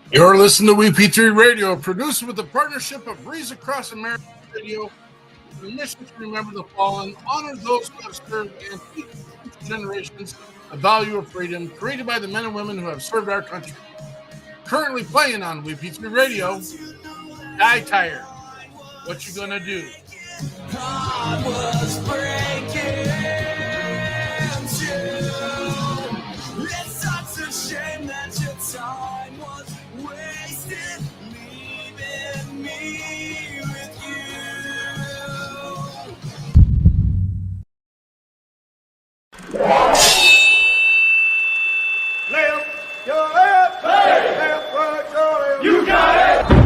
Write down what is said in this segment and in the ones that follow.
You're listening to WeP3 Radio, produced with the partnership of Breeze Across America Radio, with the mission to remember the fallen, honor those who have served, and teach future generations the value of freedom created by the men and women who have served our country. Currently playing on WeP3 Radio, Die Tired. What you gonna do? Heart was breaking too. It's such a shame that your time was wasted, leaving me with you. Left, your left, hey. Left, right, your left. You got it.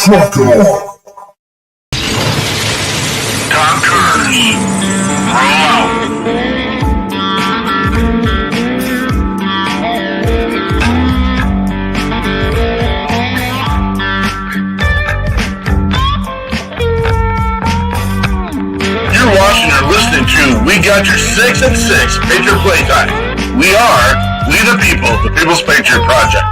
Trucker. Conquerors, roll out. You're watching or listening to We Got Your 6 at 6 Patriot Playtime. We the people, the People's Patriot Project.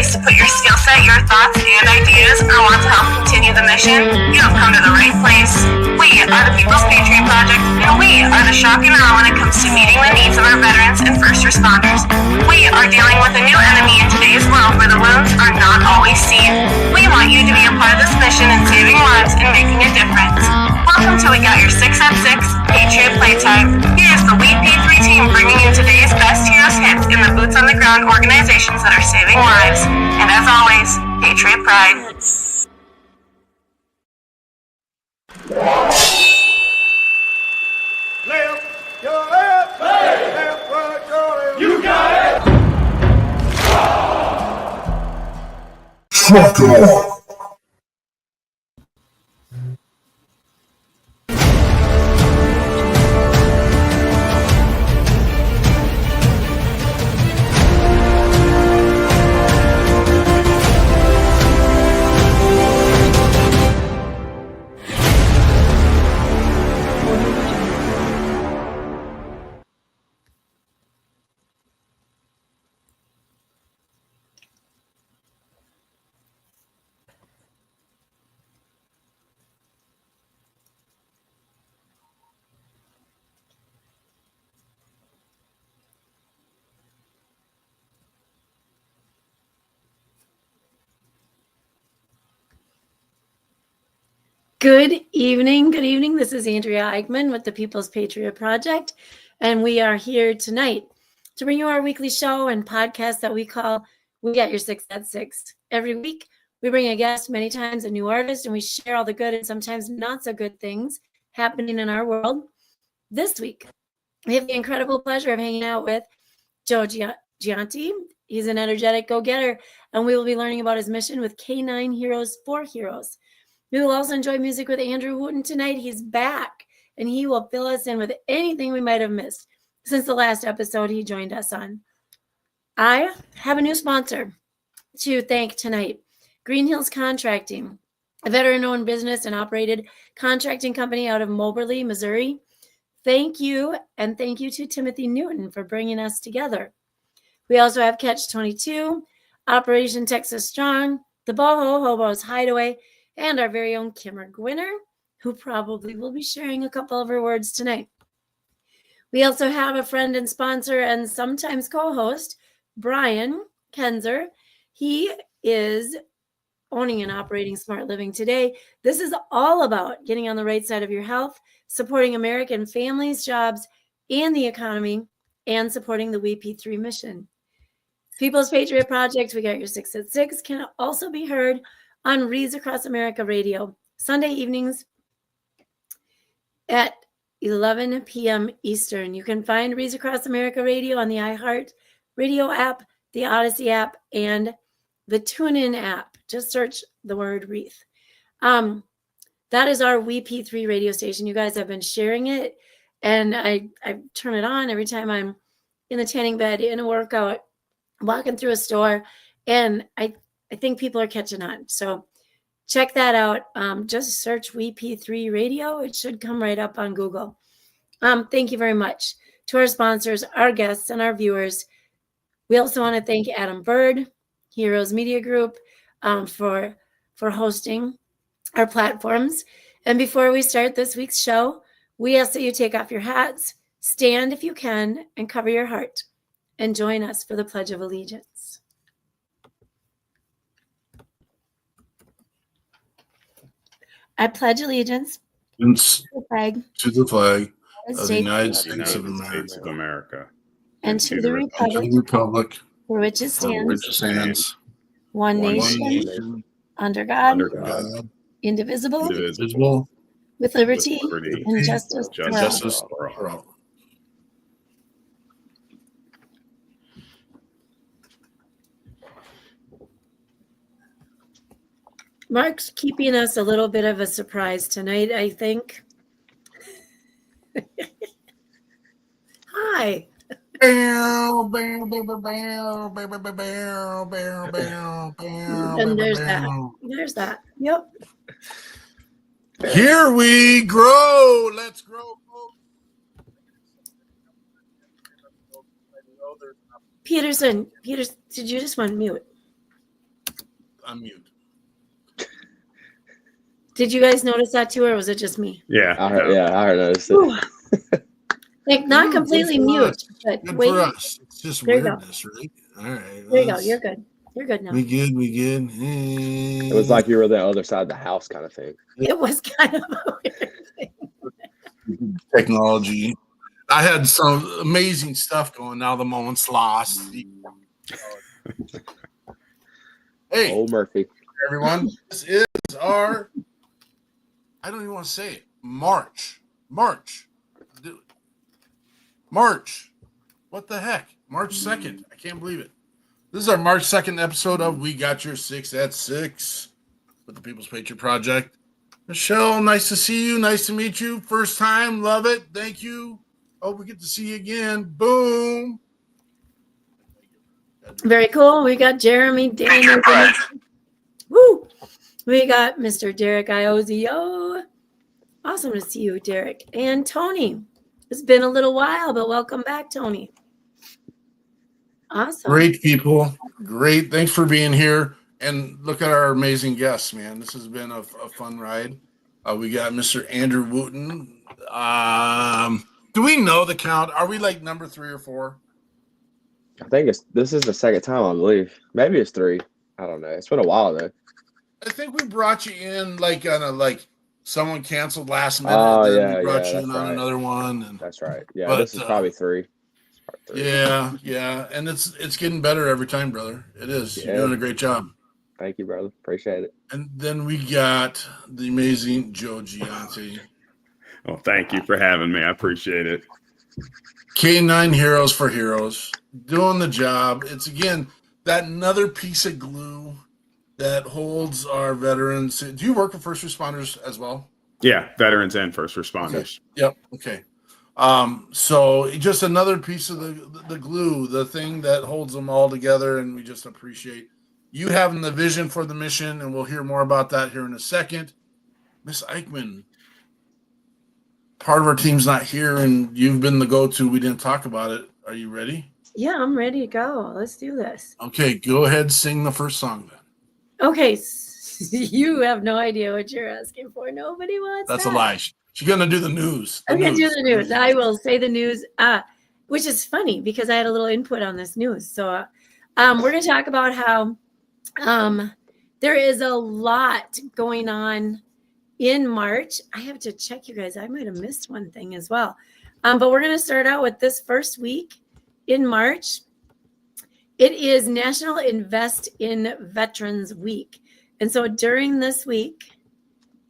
To put your skill set, your thoughts, and ideas, or want to help continue the mission, you have come to the right place. We are the People's Patriot Project, and we are the shock and awe when it comes to meeting the needs of our veterans and first responders. We are dealing with a new enemy in today's world where the wounds are not always seen. We want you to be a part of this mission in saving lives and making a difference. Welcome to We Got Your 6 at 6 Patriot Playtime. Here's the WeP3 Team bringing you today's best heroes hits in the boots on the ground organizations that are saving lives. And as always, Patriot Pride. Left, your left, hey. Left, right, your left. You got it. Trucker. Good evening. Good evening. This is Andrea Eichmann with the People's Patriot Project, and we are here tonight to bring you our weekly show and podcast that we call We Got Your 6 at 6. Every week, we bring a guest, many times a new artist, and we share all the good and sometimes not so good things happening in our world. This week, We have the incredible pleasure of hanging out with Joe Gionti. He's an energetic go-getter, and we will be learning about his mission with K9 Heroes for Heroes. We will also enjoy music with Andrew Wooten tonight. He's back, and he will fill us in with anything we might have missed since the last episode he joined us on. I have a new sponsor to thank tonight, Green Hills Contracting, a veteran-owned business and operated contracting company out of Moberly, Missouri. Thank you, and thank you to Timothy Newton for bringing us together. We also have Catch 22, Operation Texas Strong, the Boho Hobos Hideaway, and our very own Kimmer Gwinner, who probably will be sharing a couple of her words tonight. We also have a friend and sponsor and sometimes co-host, Brian Kenzer. He is owning and operating Smart Living Today. This is all about getting on the right side of your health, supporting American families, jobs, and the economy, and supporting the WeP3 mission. People's Patriot Project, We Got Your 6 at 6, can also be heard on Reads Across America Radio, Sunday evenings at 11 p.m. Eastern. You can find Reads Across America Radio on the iHeart Radio app, the Odyssey app, and the TuneIn app. Just search the word Wreath. That is our WeP3 radio station. You guys have been sharing it, and I turn it on every time I'm in the tanning bed, in a workout, walking through a store, and I think people are catching on. So check that out. Just search WeP3 Radio. It should come right up on Google. Thank you very much to our sponsors, our guests, and our viewers. We also want to thank Adam Bird, Heroes Media Group, for hosting our platforms. And before we start this week's show, we ask that you take off your hats, stand if you can, and cover your heart, and join us for the Pledge of Allegiance. I pledge allegiance to the flag of the States United States of America, and to the republic for which it stands, one nation, under God, indivisible, with liberty and justice for all. Mark's keeping us a little bit of a surprise tonight, I think. Hi. And there's that. There's that. Yep. Here we grow. Let's grow. Peterson, did you just want mute? Unmute. Did you guys notice that too, or was it just me? Yeah. I noticed it. Like not completely mute, but good wait. For us. It's just There you weirdness, right? All right. There you go. You're good. You're good now. We good. It was like you were the other side of the house kind of thing. It was kind of a weird thing. Technology. I had some amazing stuff going. Now the moment's lost. Hey, Old Murphy. everyone. This is our, I don't even want to say it, March. What the heck? March 2nd. I can't believe it. This is our March 2nd episode of We Got Your 6 at 6 with the People's Patriot Project. Michelle, nice to see you. Nice to meet you. First time. Love it. Thank you. Hope we get to see you again. Boom. Very cool. We got Jeremy, Daniel. Woo! We got Mr. Derek Iozio. Awesome to see you, Derek. And Tony. It's been a little while, but welcome back, Tony. Awesome. Great people. Great. Thanks for being here. And look at our amazing guests, man. This has been a fun ride. We got Mr. Andrew Wooten. Do we know the count? Are we like number 3 or 4? I think this is the second time, I believe. Maybe it's 3. I don't know. It's been a while though. I think we brought you in like on a someone canceled last minute. Oh, then yeah, we brought yeah, you in that's on right. another one. And, That's right. Yeah, But, this is probably 3. It's probably 3. yeah. And it's getting better every time, brother. It is. Yeah. You're doing a great job. Thank you, brother. Appreciate it. And then we got the amazing Joe Gionti. Well, thank you for having me. I appreciate it. K9 Heroes for Heroes, doing the job. It's, again, that another piece of glue that holds our veterans. Do you work with first responders as well? Yeah, veterans and first responders. Okay. Yep. Okay. So just another piece of the glue, the thing that holds them all together, and we just appreciate you having the vision for the mission, and we'll hear more about that here in a second. Miss Eichmann, part of our team's not here, and you've been the go-to. We didn't talk about it. Are you ready? Yeah, I'm ready to go. Let's do this. Okay, go ahead, sing the first song then. Okay, you have no idea what you're asking for. Nobody wants That's that. a lie. She's gonna do the news. I'm gonna do the news. I will say the news, which is funny because I had a little input on this news. So we're gonna talk about how there is a lot going on in March. I have to check, you guys. I might have missed one thing as well. But we're gonna start out with this first week in March. It is National Invest in Veterans Week. And so during this week,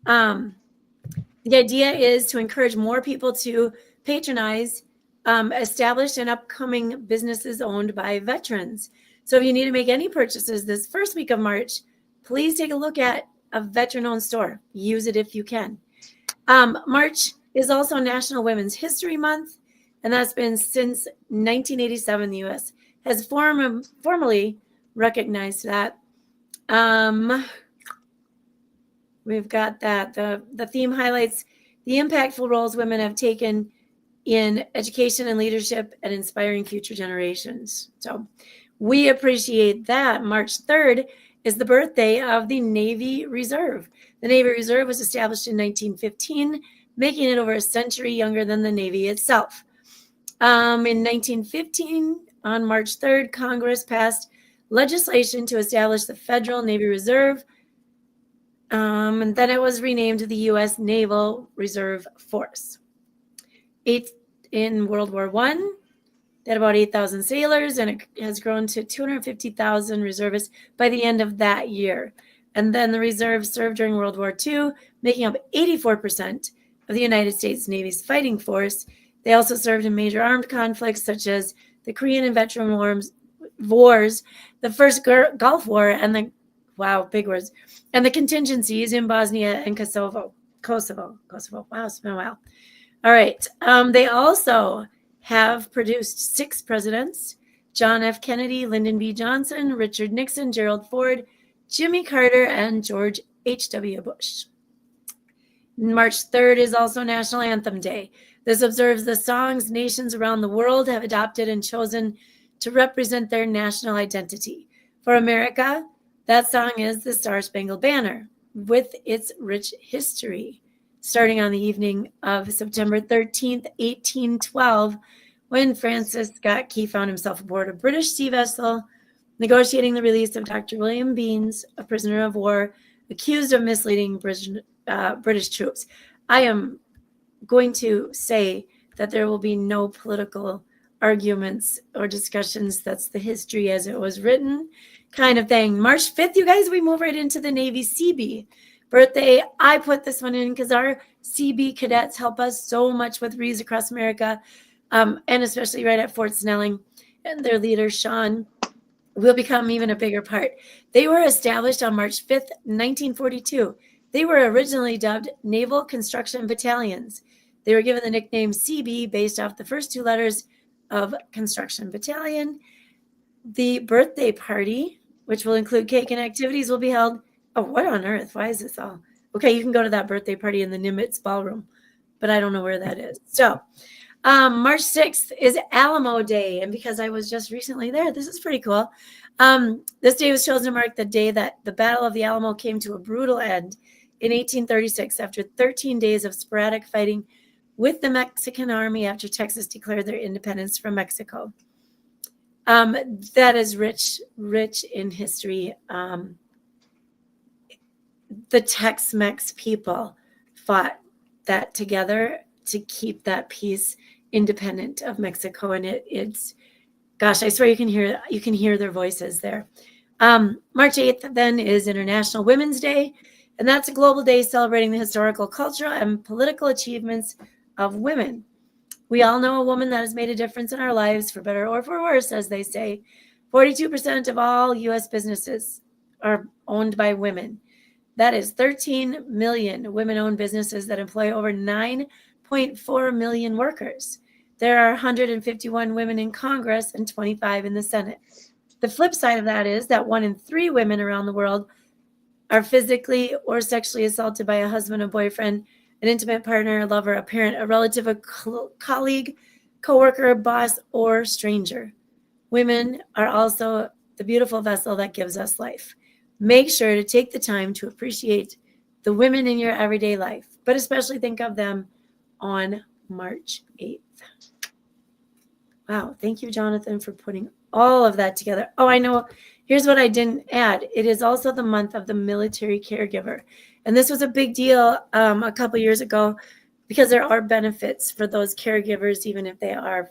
the idea is to encourage more people to patronize established and upcoming businesses owned by veterans. So if you need to make any purchases this first week of March, please take a look at a veteran-owned store. Use it if you can. March is also National Women's History Month, and that's been since 1987. The U.S. has formally recognized that. We've got that. The theme highlights the impactful roles women have taken in education and leadership and inspiring future generations. So we appreciate that. March 3rd is the birthday of the Navy Reserve. The Navy Reserve was established in 1915, making it over a century younger than the Navy itself. In 1915, on March 3rd, Congress passed legislation to establish the Federal Navy Reserve, and then it was renamed the U.S. Naval Reserve Force. In World War I, they had about 8,000 sailors, and it has grown to 250,000 reservists by the end of that year. And then the reserve served during World War II, making up 84% of the United States Navy's fighting force. They also served in major armed conflicts such as the Korean and Vietnam wars, the First Gulf War, and the big words, and the contingencies in Bosnia and Kosovo. Wow, it's been a while. All right. They also have produced 6 presidents: John F. Kennedy, Lyndon B. Johnson, Richard Nixon, Gerald Ford, Jimmy Carter, and George H.W. Bush. March 3rd is also National Anthem Day. This observes the songs nations around the world have adopted and chosen to represent their national identity. For America, that song is the Star-Spangled Banner, with its rich history, starting on the evening of September 13th, 1812, when Francis Scott Key found himself aboard a British sea vessel negotiating the release of Dr. William Beanes, a prisoner of war accused of misleading British troops. I am going to say that there will be no political arguments or discussions. That's the history as it was written kind of thing. March 5th, you guys, we move right into the Navy Seabee birthday. I put this one in because our Seabee cadets help us so much with Rees across America, and especially right at Fort Snelling. And their leader, Sean, will become even a bigger part. They were established on March 5th, 1942. They were originally dubbed Naval Construction Battalions. They were given the nickname Seabee based off the first 2 letters of Construction Battalion. The birthday party, which will include cake and activities, will be held. Oh, what on earth? Why is this all? Okay, you can go to that birthday party in the Nimitz Ballroom, but I don't know where that is. So March 6th is Alamo Day, and because I was just recently there, this is pretty cool. This day was chosen to mark the day that the Battle of the Alamo came to a brutal end in 1836 after 13 days of sporadic fighting with the Mexican army after Texas declared their independence from Mexico. That is rich in history. The Tex-Mex people fought that together to keep that piece independent of Mexico, and it's gosh, I swear you can hear their voices there. March 8th then is International Women's Day, and that's a global day celebrating the historical, cultural, and political achievements of women. We all know a woman that has made a difference in our lives, for better or for worse, as they say. 42% of all U.S. businesses are owned by women. That is 13 million women-owned businesses that employ over 9.4 million workers. There are 151 women in Congress and 25 in the Senate. The flip side of that is that 1 in 3 women around the world are physically or sexually assaulted by a husband, a boyfriend, an intimate partner, a lover, a parent, a relative, a colleague, coworker, boss, or stranger. Women are also the beautiful vessel that gives us life. Make sure to take the time to appreciate the women in your everyday life, but especially think of them on March 8th. Wow. Thank you, Jonathan, for putting all of that together. Oh, I know. Here's what I didn't add. It is also the month of the military caregiver. And this was a big deal a couple years ago because there are benefits for those caregivers, even if they are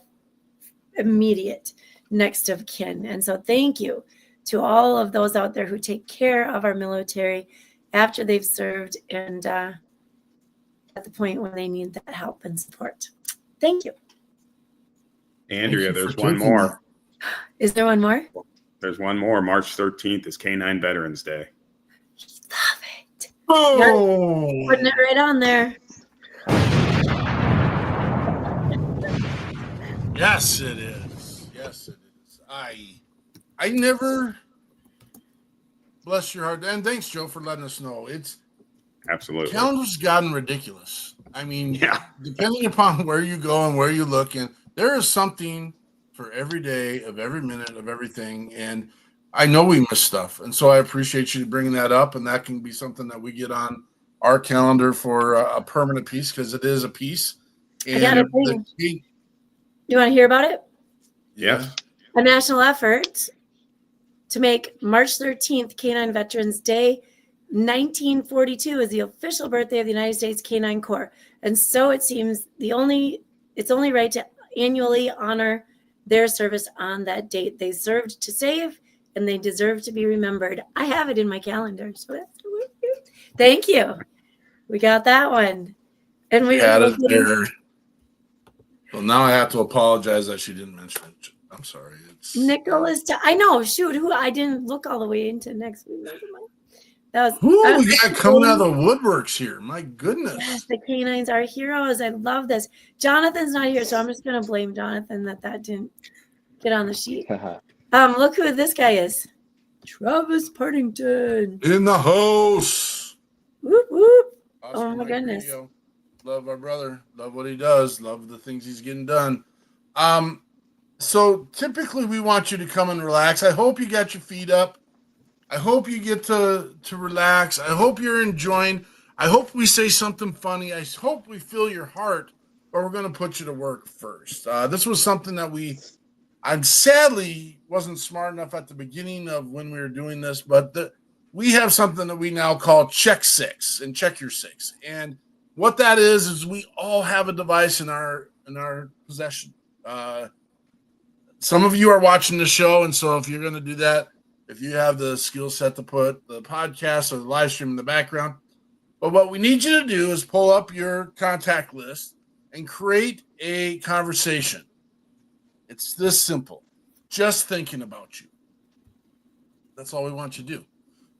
immediate next of kin. And so thank you to all of those out there who take care of our military after they've served and at the point when they need that help and support. Thank you. Andrea, there's one more. Is there one more? There's one more. March 13th is Canine Veterans Day. Love it. Oh, Putting it right on there. yes, it is. Yes, it is. I never. Bless your heart, and thanks, Joe, for letting us know. It's Absolutely. calendar's gotten ridiculous. I mean, Yeah. depending upon where you go and where you look, and there is something for every day of every minute of everything. And I know we miss stuff, and so I appreciate you bringing that up, and that can be something that we get on our calendar for a permanent piece because it is a piece. And I got a thing. You want to hear about it? Yes. A national effort to make March 13th Canine Veterans Day. 1942 is the official birthday of the United States Canine Corps. And so it seems it's only right to annually honor their service on that date. They served to save, and they deserve to be remembered. I have it in my calendar. So thank you. We got that one. And we had it there. Well, now I have to apologize that she didn't mention it. I'm sorry. It's Nicholas. I know. Shoot, who I didn't look all the way into next week. That was who we got coming out of the woodworks here. My goodness. Yes, the canines are heroes. I love this. Jonathan's not here, so I'm just gonna blame Jonathan that didn't get on the sheet. Look who this guy is. Travis Partington. In the house. Whoop whoop. Awesome. Oh my goodness. Radio. Love our brother. Love what he does. Love the things he's getting done. So typically we want you to come and relax. I hope you got your feet up. I hope you get to relax. I hope you're enjoying. I hope we say something funny. I hope we fill your heart, but we're going to put you to work first. This was something that I sadly wasn't smart enough at the beginning of when we were doing this, but we have something that we now call Check 6 and Check Your 6. And what that is we all have a device in our possession. Some of you are watching the show, and so if you're going to do that, if you have the skill set to put the podcast or the live stream in the background. But what we need you to do is pull up your contact list and create a conversation. It's this simple. Just thinking about you. That's all we want you to do.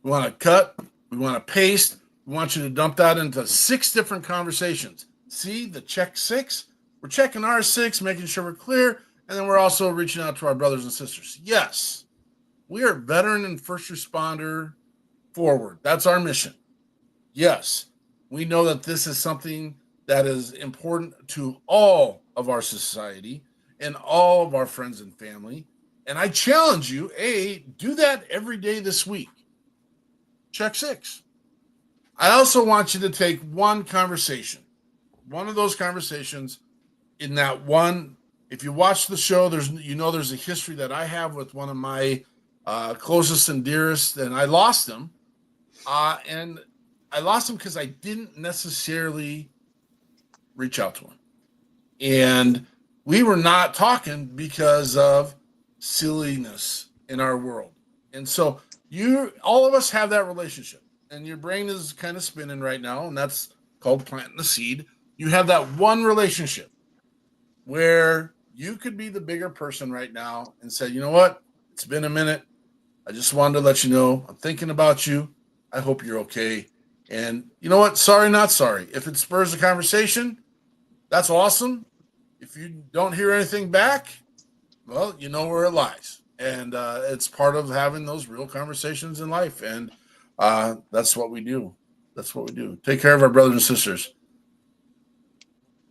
We want to cut. We want to paste. We want you to dump that into 6 different conversations. See the Check 6? We're checking our 6, making sure we're clear. And then we're also reaching out to our brothers and sisters. Yes. We are veteran and first responder forward. That's our mission. Yes, we know that this is something that is important to all of our society and all of our friends and family. And I challenge you, do that every day this week. Check 6. I also want you to take one conversation, one of those conversations in that one. If you watch the show, there's a history that I have with one of my closest and dearest, and I lost him. And I lost him because I didn't necessarily reach out to him. And we were not talking because of silliness in our world. And so all of us have that relationship. And your brain is kind of spinning right now, and that's called planting the seed. You have that one relationship where you could be the bigger person right now and say, you know what? It's been a minute. I just wanted to let you know I'm thinking about you. I hope you're okay. And you know what? Sorry, not sorry. If it spurs a conversation, that's awesome. If you don't hear anything back, well, you know where it lies. And it's part of having those real conversations in life. And that's what we do. That's what we do. Take care of our brothers and sisters.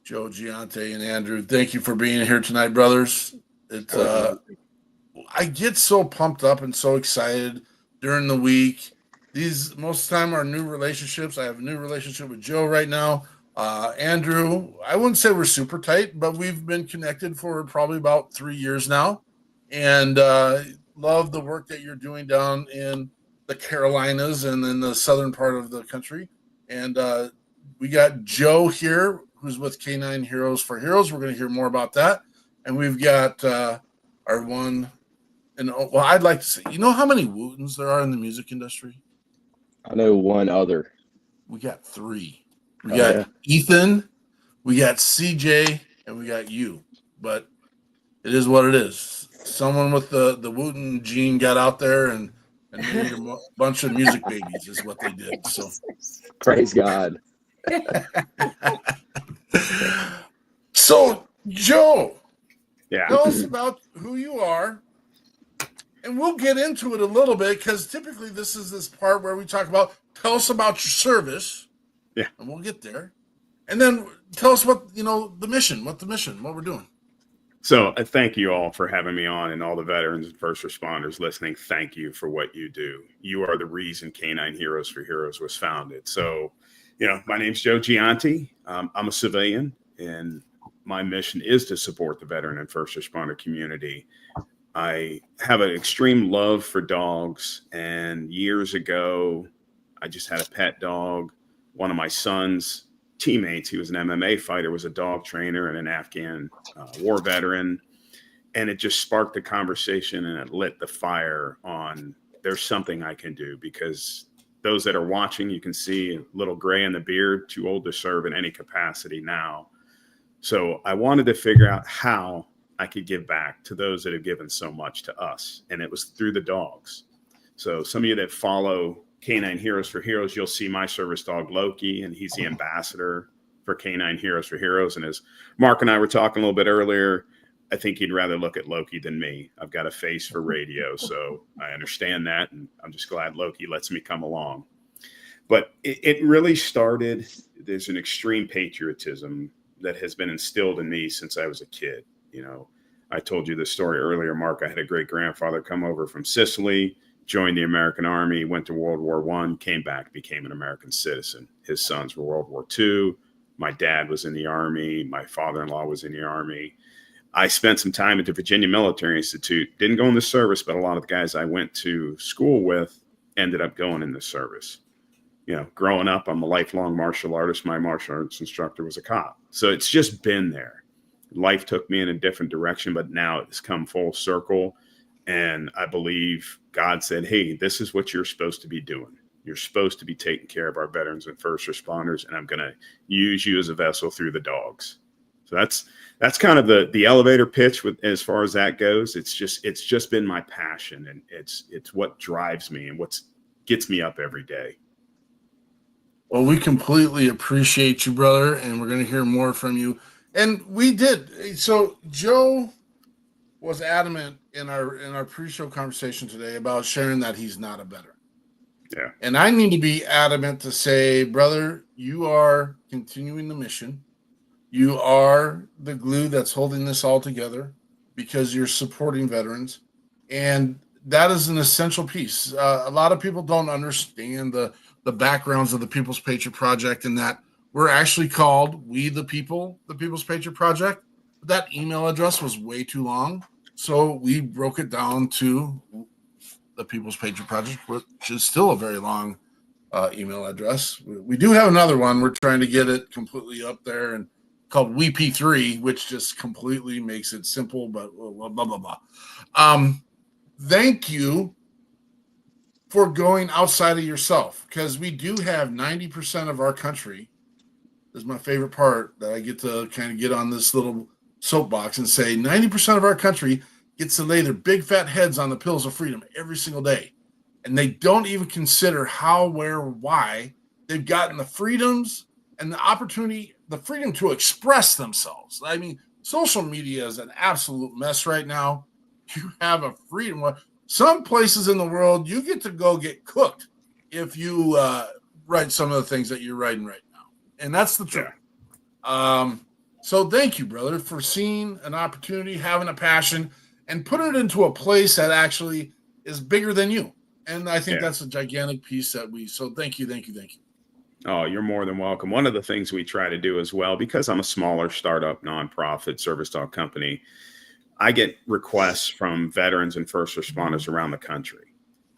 Joe Gionti and Andrew, thank you for being here tonight, brothers. I get so pumped up and so excited during the week. These most of the time are new relationships. I have a new relationship with Joe right now. Andrew, I wouldn't say we're super tight, but we've been connected for probably about 3 years now. And love the work that you're doing down in the Carolinas and in the southern part of the country. And we got Joe here, who's with K9 Heroes for Heroes. We're going to hear more about that. And we've got our one, and well, I'd like to say, you know how many Wootens there are in the music industry? I know one other. We got 3. We got Ethan, we got CJ, and we got you. But it is what it is. Someone with the Wooten gene got out there and made a bunch of music babies is what they did. So Praise God. So, Joe, Yeah. tell us about who you are. And we'll get into it a little bit because typically this is this part where we talk about tell us about your service. Yeah. And we'll get there. And then tell us what the mission, what we're doing. So thank you all for having me on, and all the veterans and first responders listening. Thank you for what you do. You are the reason K9 Heroes for Heroes was founded. So, my name's Joe Gionti. I'm a civilian, and my mission is to support the veteran and first responder community. I have an extreme love for dogs, and years ago, I just had a pet dog. One of my son's teammates, he was an MMA fighter, was a dog trainer and an Afghan war veteran. And it just sparked the conversation, and it lit the fire on there's something I can do, because those that are watching, you can see a little gray in the beard, too old to serve in any capacity now. So I wanted to figure out how I could give back to those that have given so much to us. And it was through the dogs. So some of you that follow K9 Heroes for Heroes, you'll see my service dog, Loki, and he's the ambassador for K9 Heroes for Heroes. And as Mark and I were talking a little bit earlier, I think he'd rather look at Loki than me. I've got a face for radio, so I understand that. And I'm just glad Loki lets me come along. But it really started, there's an extreme patriotism that has been instilled in me since I was a kid. I told you this story earlier, Mark. I had a great grandfather come over from Sicily, joined the American Army, went to World War I, came back, became an American citizen. His sons were World War II. My dad was in the Army. My father-in-law was in the Army. I spent some time at the Virginia Military Institute. Didn't go in the service, but a lot of the guys I went to school with ended up going in the service. Growing up, I'm a lifelong martial artist. My martial arts instructor was a cop. So it's just been there. Life took me in a different direction, but now it's come full circle. And I believe God said, hey, this is what you're supposed to be doing. You're supposed to be taking care of our veterans and first responders, and I'm going to use you as a vessel through the dogs. So that's kind of the elevator pitch as far as that goes. It's just been my passion, and it's what drives me and what gets me up every day. Well, we completely appreciate you, brother, and we're going to hear more from you. And we did. So Joe was adamant in our pre-show conversation today about sharing that he's not a veteran. Yeah. And I need to be adamant to say, brother, you are continuing the mission. You are the glue that's holding this all together because you're supporting veterans. And that is an essential piece. A lot of people don't understand the backgrounds of the People's Patriot Project, and that we're actually called We the People, the People's Patriot Project. That email address was way too long, so we broke it down to the People's Patriot Project, which is still a very long email address. We do have another one. We're trying to get it completely up there and called WeP3, which just completely makes it simple, but blah, blah, blah. Thank you for going outside of yourself, because we do have 90% of our country. This is my favorite part, that I get to kind of get on this little soapbox and say 90% of our country gets to lay their big fat heads on the pillows of freedom every single day. And they don't even consider how, where, why they've gotten the freedoms and the opportunity, the freedom to express themselves. I mean, social media is an absolute mess right now. You have a freedom. Some places in the world, you get to go get cooked if you write some of the things that you're writing right now. And that's the truth. Yeah. So thank you, brother, for seeing an opportunity, having a passion, and putting it into a place that actually is bigger than you. And I think that's a gigantic piece that so thank you. Oh, you're more than welcome. One of the things we try to do as well, because I'm a smaller startup nonprofit service dog company, I get requests from veterans and first responders around the country.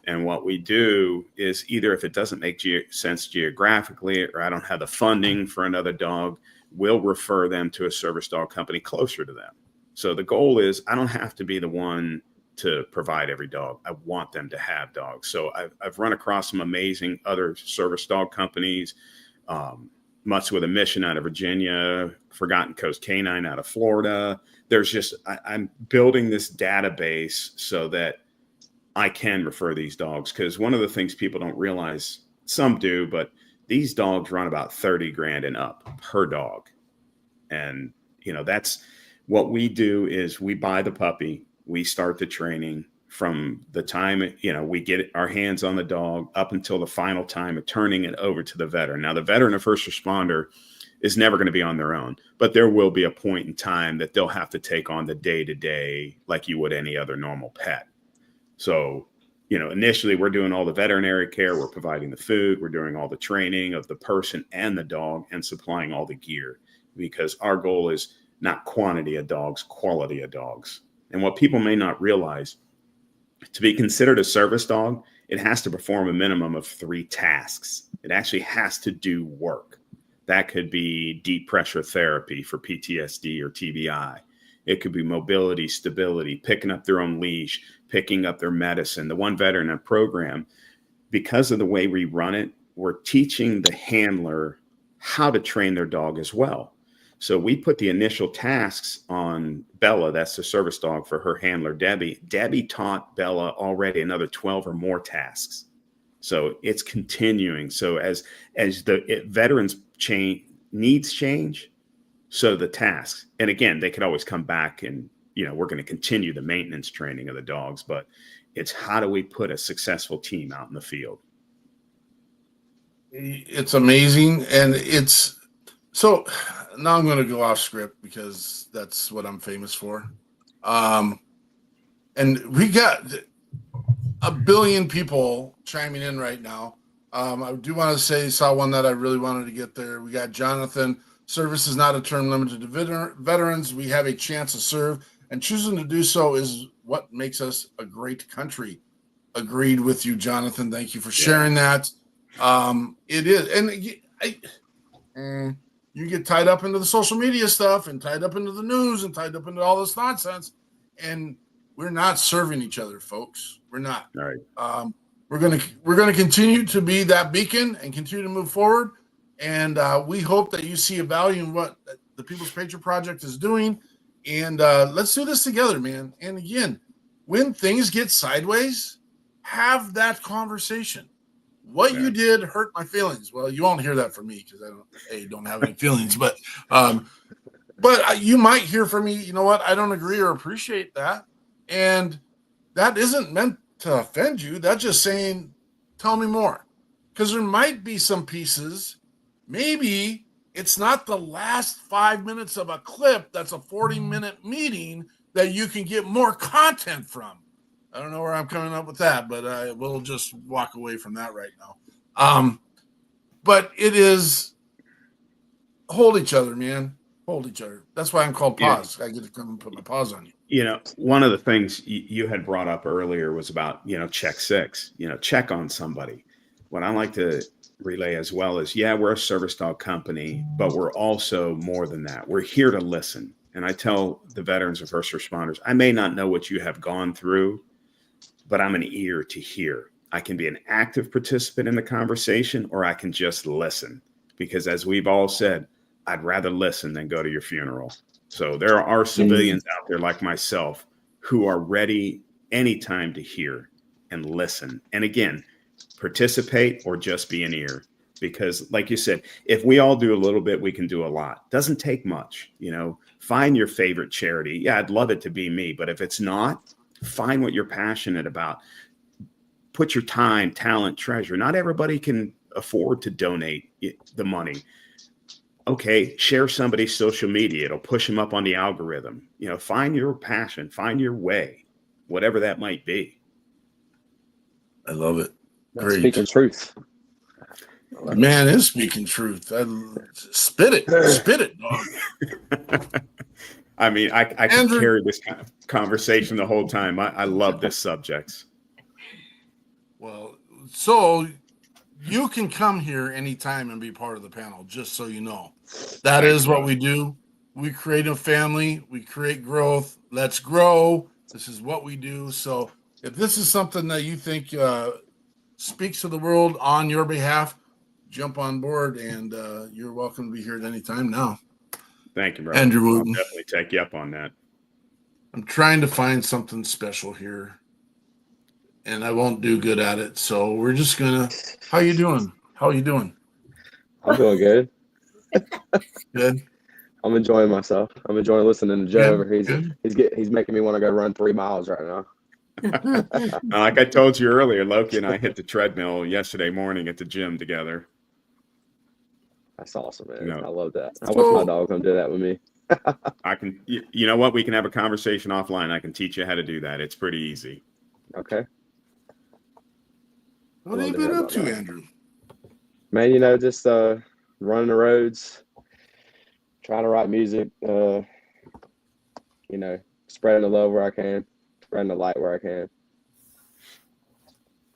And what we do is either if it doesn't make sense geographically or I don't have the funding for another dog, we'll refer them to a service dog company closer to them. So the goal is I don't have to be the one to provide every dog. I want them to have dogs. So I've run across some amazing other service dog companies, Mutts with a Mission out of Virginia, Forgotten Coast Canine out of Florida. There's just, I'm building this database so that I can refer these dogs. Because one of the things people don't realize, some do, but these dogs run about 30 grand and up per dog. And, that's what we do is we buy the puppy. We start the training from the time, we get our hands on the dog up until the final time of turning it over to the veteran. Now, the veteran or first responder is never going to be on their own, but there will be a point in time that they'll have to take on the day-to-day like you would any other normal pet. So, initially we're doing all the veterinary care. We're providing the food. We're doing all the training of the person and the dog and supplying all the gear because our goal is not quantity of dogs, quality of dogs. And what people may not realize, to be considered a service dog, it has to perform a minimum of 3 tasks. It actually has to do work. That could be deep pressure therapy for PTSD or TBI. It could be mobility, stability, picking up their own leash, picking up their medicine. The one veteran in program, because of the way we run it, we're teaching the handler how to train their dog as well. So we put the initial tasks on Bella, that's the service dog for her handler, Debbie. Debbie taught Bella already another 12 or more tasks. So it's continuing. So as the veterans needs change, so the tasks. And again, they could always come back and, we're going to continue the maintenance training of the dogs, but it's how do we put a successful team out in the field? It's amazing. And so now I'm going to go off script because that's what I'm famous for. And we got a billion people chiming in right now. I do want to saw one that I really wanted to get there. We got Jonathan. Service is not a term limited to veterans. We have a chance to serve, and choosing to do so is what makes us a great country. Agreed with you, Jonathan. Thank you for sharing that. It is. And you get tied up into the social media stuff and tied up into the news and tied up into all this nonsense. And we're not serving each other, folks. We're not. All right. We're gonna continue to be that beacon and continue to move forward. And we hope that you see a value in what the People's Patriot Project is doing. And let's do this together, man. And again, when things get sideways, have that conversation. What you did hurt my feelings. Well, you won't hear that from me because I don't have any feelings. But you might hear from me. You know what? I don't agree or appreciate that. And that isn't meant to offend you. That's just saying, tell me more. Because there might be some pieces. Maybe it's not the last 5 minutes of a clip that's a 40-minute meeting that you can get more content from. I don't know where I'm coming up with that, but I will just walk away from that right now. But it is hold each other, man. Hold each other. That's why I'm called Pause. Yeah. I get to come and put my paws on you. One of the things you had brought up earlier was about, check 6, check on somebody. What I like to relay as well is, we're a service dog company, but we're also more than that. We're here to listen. And I tell the veterans and first responders, I may not know what you have gone through, but I'm an ear to hear. I can be an active participant in the conversation, or I can just listen. Because as we've all said, I'd rather listen than go to your funeral. So there are civilians out there like myself who are ready anytime to hear and listen. And again, participate or just be an ear. Because like you said, if we all do a little bit, we can do a lot. Doesn't take much, find your favorite charity. Yeah, I'd love it to be me, but if it's not, find what you're passionate about. Put your time, talent, treasure. Not everybody can afford to donate the money. Okay, share somebody's social media. It'll push them up on the algorithm. Find your passion, find your way, whatever that might be. I love it. Great. Speaking truth. Man is speaking truth. Spit it, dog. I mean, I could Andrew, carry this kind of conversation the whole time. I love this subject. Well, so you can come here anytime and be part of the panel, just so you know. That is what we do. We create a family. We create growth. Let's grow. This is what we do. So if this is something that you think speaks to the world on your behalf, jump on board, and you're welcome to be here at any time now. Thank you, brother. Andrew Wooten. I'll definitely take you up on that. I'm trying to find something special here, and I won't do good at it. So we're just gonna. How you doing? I'm doing good. Good. I'm enjoying myself. I'm enjoying listening to Joe. Good. He's making me want to go run 3 miles right now. Like I told you earlier, Loki and I hit the treadmill yesterday morning at the gym together. That's awesome, man. I love that. I wish my dog come do that with me. I can. You know what? We can have a conversation offline. I can teach you how to do that. It's pretty easy. Okay. What have you been up to, Andrew? Man, just running the roads, trying to write music, spreading the love where I can, spreading the light where I can.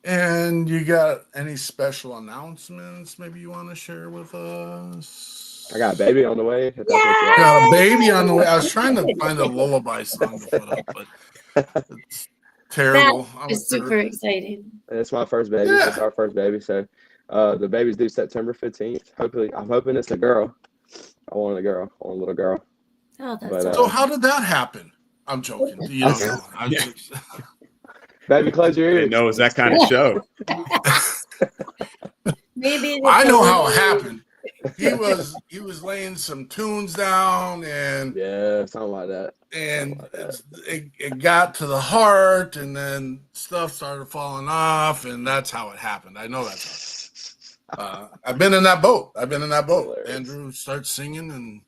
And you got any special announcements maybe you want to share with us? I got a baby on the way. Got a baby on the way. I was trying to find a lullaby song to put up, but it's terrible. It's super exciting. It's my first baby. Yeah. It's our first baby. So the baby's due September 15th. I'm hoping it's a girl. I want a girl. I want a little girl. Oh, that's so how did that happen? I'm joking. You don't know. I'm just... Baby, close your ears. No, it's that kind of show. Maybe I know how it happened. He was laying some tunes down and something like that. And it got to the heart, and then stuff started falling off, and that's how it happened. I know that's how. I've been in that boat. Hilarious. Andrew starts singing, and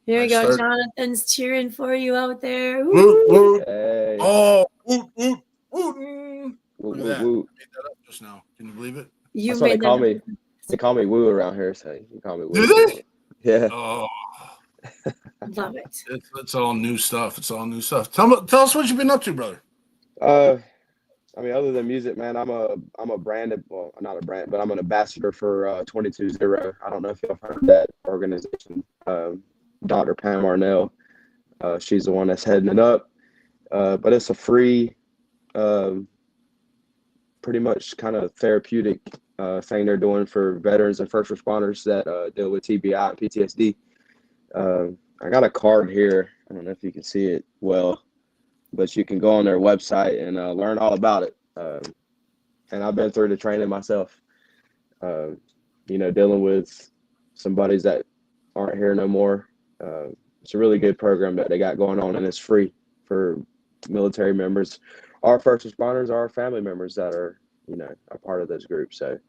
here we go. Jonathan's cheering for you out there. Woot, woot. Hey. Oh, woot, woot, wootin'. Look at that. Woot. I made that up just now. Can you believe it? That's what they call me. They call me Woo around here, so you call me Woo. Do they? Yeah. Oh, love it. It's all new stuff. Tell us what you've been up to, brother. Other than music, man, I'm a branded, well, not a brand, but I'm an ambassador for 220. I don't know if y'all heard of that organization. Dr. Pam Arnell, she's the one that's heading it up. But it's a free, pretty much kind of therapeutic thing they're doing for veterans and first responders that deal with TBI and PTSD. I got a card here. I don't know if you can see it well, but you can go on their website and learn all about it. And I've been through the training myself, dealing with some buddies that aren't here no more. It's a really good program that they got going on, and it's free for military members, our first responders, our family members that are, a part of this group. So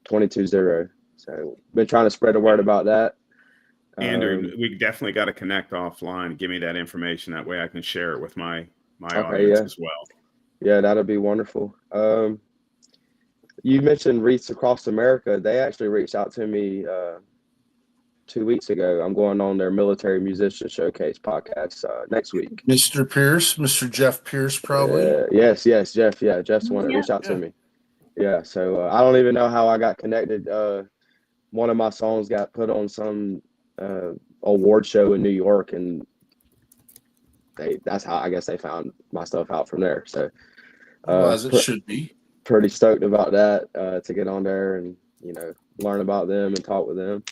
220. So been trying to spread the word about that. Andrew, we definitely got to connect offline. Give me that information. That way I can share it with my audience as well. Yeah, that'll be wonderful. You mentioned Wreaths Across America. They actually reached out to me 2 weeks ago. I'm going on their Military Musician Showcase podcast next week. Mr. Jeff Pierce, probably. Yes, Jeff. Yeah, Jeff's the one that reached out to me. Yeah, so I don't even know how I got connected. One of my songs got put on some award show in New York, and that's how I guess they found my stuff out from there. So as it should be. Pretty stoked about that, to get on there and learn about them and talk with them.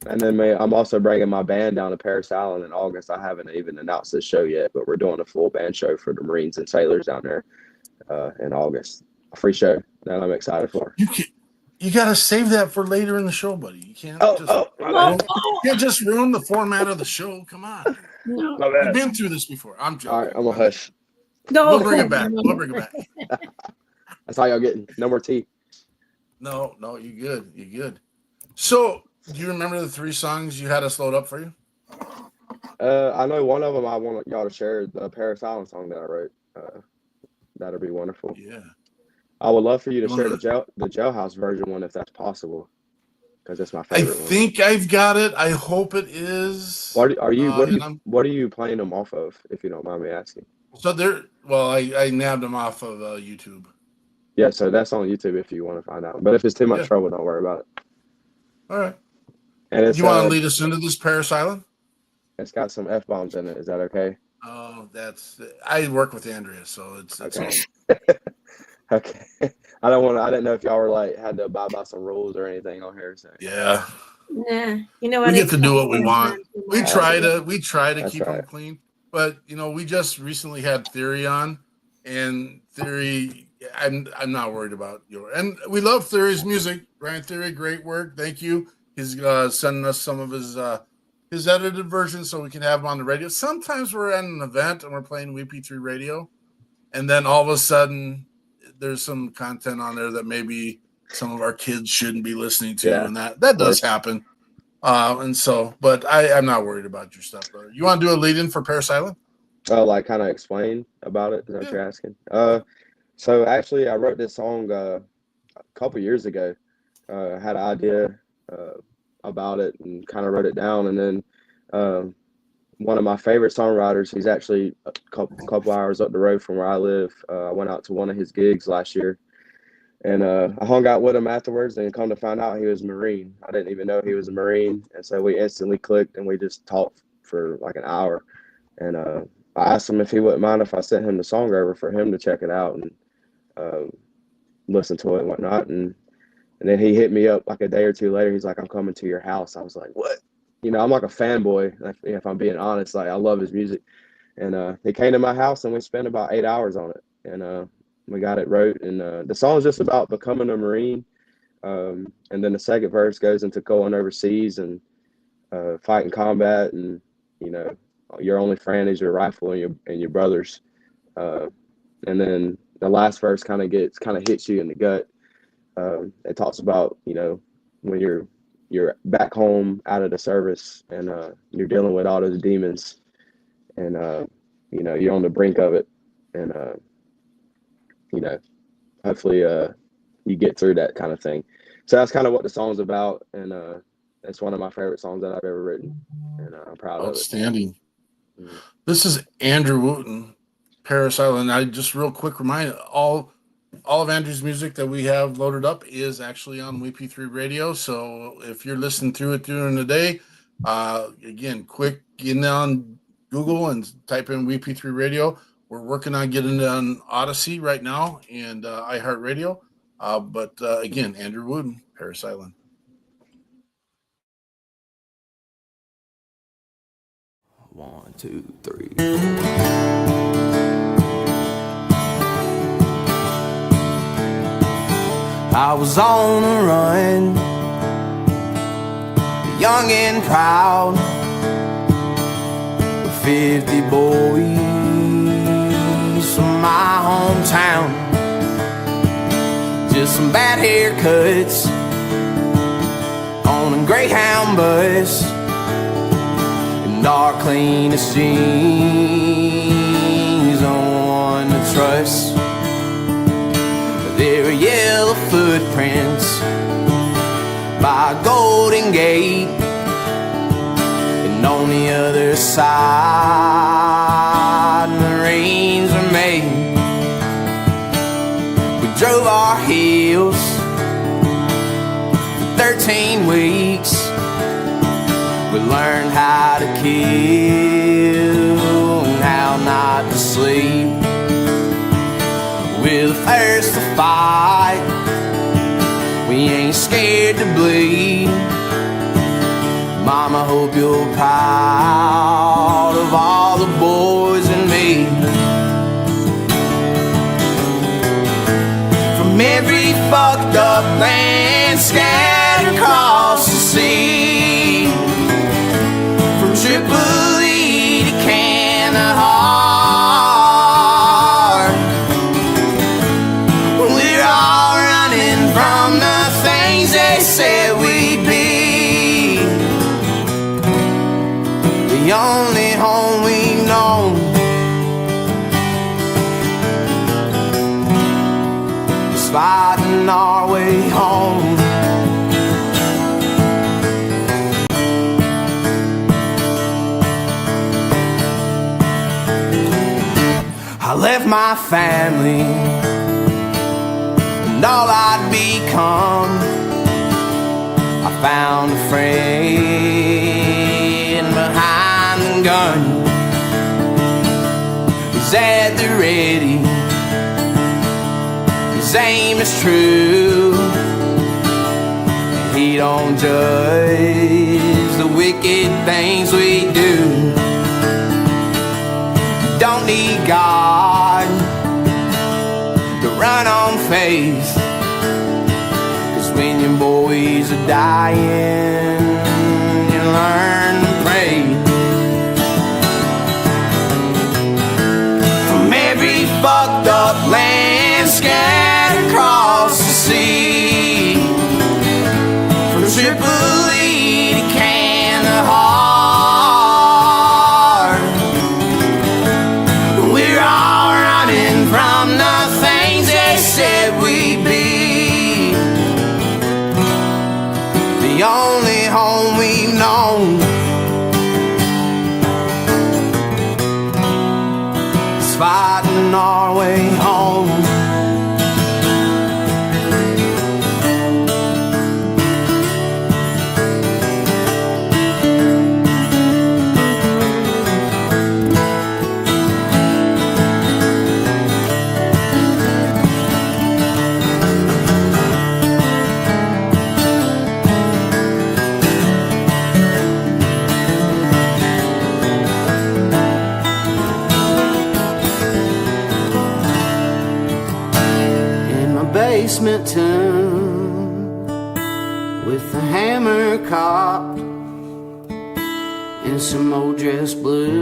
And then I'm also bringing my band down to Paris Island in August. I haven't even announced this show yet, but we're doing a full band show for the Marines and sailors down there in August. A free show that I'm excited for. You got to save that for later in the show, buddy. You can't you can't just ruin the format of the show. Come on. No. We've been through this before. I'm joking. All right, I'm going to hush. No. We'll bring it back. We'll bring it back. That's how y'all getting. No more tea. No, you're good. You're good. So, do you remember the 3 songs you had us load up for you? I know one of them I want y'all to share, the Paris Island song that I wrote. That'd be wonderful. Yeah. I would love for you to share the Jailhouse version one if that's possible, because that's my favorite one. I think I've got it. I hope it is. What are you playing them off of, if you don't mind me asking? So I nabbed them off of YouTube. Yeah, so that's on YouTube if you want to find out. But if it's too much trouble, don't worry about it. All right. And it's, you want to lead us into this Paris Island? It's got some F-bombs in it. Is that okay? Oh, I work with Andrea, so it's okay. Okay. I didn't know if y'all were had to abide by some rules or anything on here. So. Yeah. Nah, you know what? We get to do what we want. We try to keep them clean, but we just recently had Theory on, and Theory. I'm not worried about and we love Theory's music. Ryan Theory, great work. Thank you. He's sending us some of his edited version so we can have him on the radio. Sometimes we're at an event and we're playing WeP3 radio, and then all of a sudden there's some content on there that maybe some of our kids shouldn't be listening to, and that does happen. And so, but I'm not worried about your stuff, brother. You want to do a lead-in for Paris Island? Kind of explain about it? Is that what you're asking? So actually, I wrote this song a couple years ago. I had an idea about it and kind of wrote it down. And then one of my favorite songwriters, he's actually a couple hours up the road from where I live. I went out to one of his gigs last year. And I hung out with him afterwards, and come to find out he was a Marine. I didn't even know he was a Marine. And so we instantly clicked, and we just talked for like an hour. And I asked him if he wouldn't mind if I sent him the song over for him to check it out and listen to it and whatnot. And then he hit me up like a day or two later. He's like, "I'm coming to your house." I was like, "What?" I'm like a fanboy, if I'm being honest. Like, I love his music. And he came to my house, and we spent about 8 hours on it. And we got it wrote. And the song's just about becoming a Marine. And then the second verse goes into going overseas and fighting combat. And, your only friend is your rifle and your brothers. And then the last verse kind of hits you in the gut. It talks about, when you're back home out of the service and you're dealing with all those demons, and you're on the brink of it, and hopefully you get through that kind of thing. So that's kind of what the song's about, and it's one of my favorite songs that I've ever written, and I'm proud of it. Outstanding. This is Andrew Wooten, Paris Island. I just real quick remind all of Andrew's music that we have loaded up is actually on WeP3 Radio. So if you're listening through it during the day, again, quick, get on Google and type in WeP3 Radio. We're working on getting it on Odyssey right now and iHeartRadio. But again, Andrew Wooten, Paris Island. One, two, three. I was on a run, young and proud, with 50 boys from my hometown. Just some bad haircuts on a Greyhound bus, and our cleanest jeans on the truss. There were yellow footprints by a Golden Gate, and on the other side, Marines remained. We drove our heels for 13 weeks. We learned how to kill and how not to sleep. We're the first to fight, we ain't scared to bleed. Mama, hope you're proud of all the boys and me. From every fucked up land scattered across the sea, from Tripoli to Kandahar, when we're all running from the things they said we'd be. The only home we've known is fighting our way home. I left my family and all I'd become. I found a friend behind the gun. He's at the ready, his aim is true, and he don't judge the wicked things we do. Don't need God to run on faith, 'cause when your boys are dying, you learn to pray. From every fucked up land scattered across the sea, from Tripoli to Kandahar, we're all running from the things they said we'd be. The only home we've known is fighting our way home. Basement tomb with the hammer cocked and some old dress blues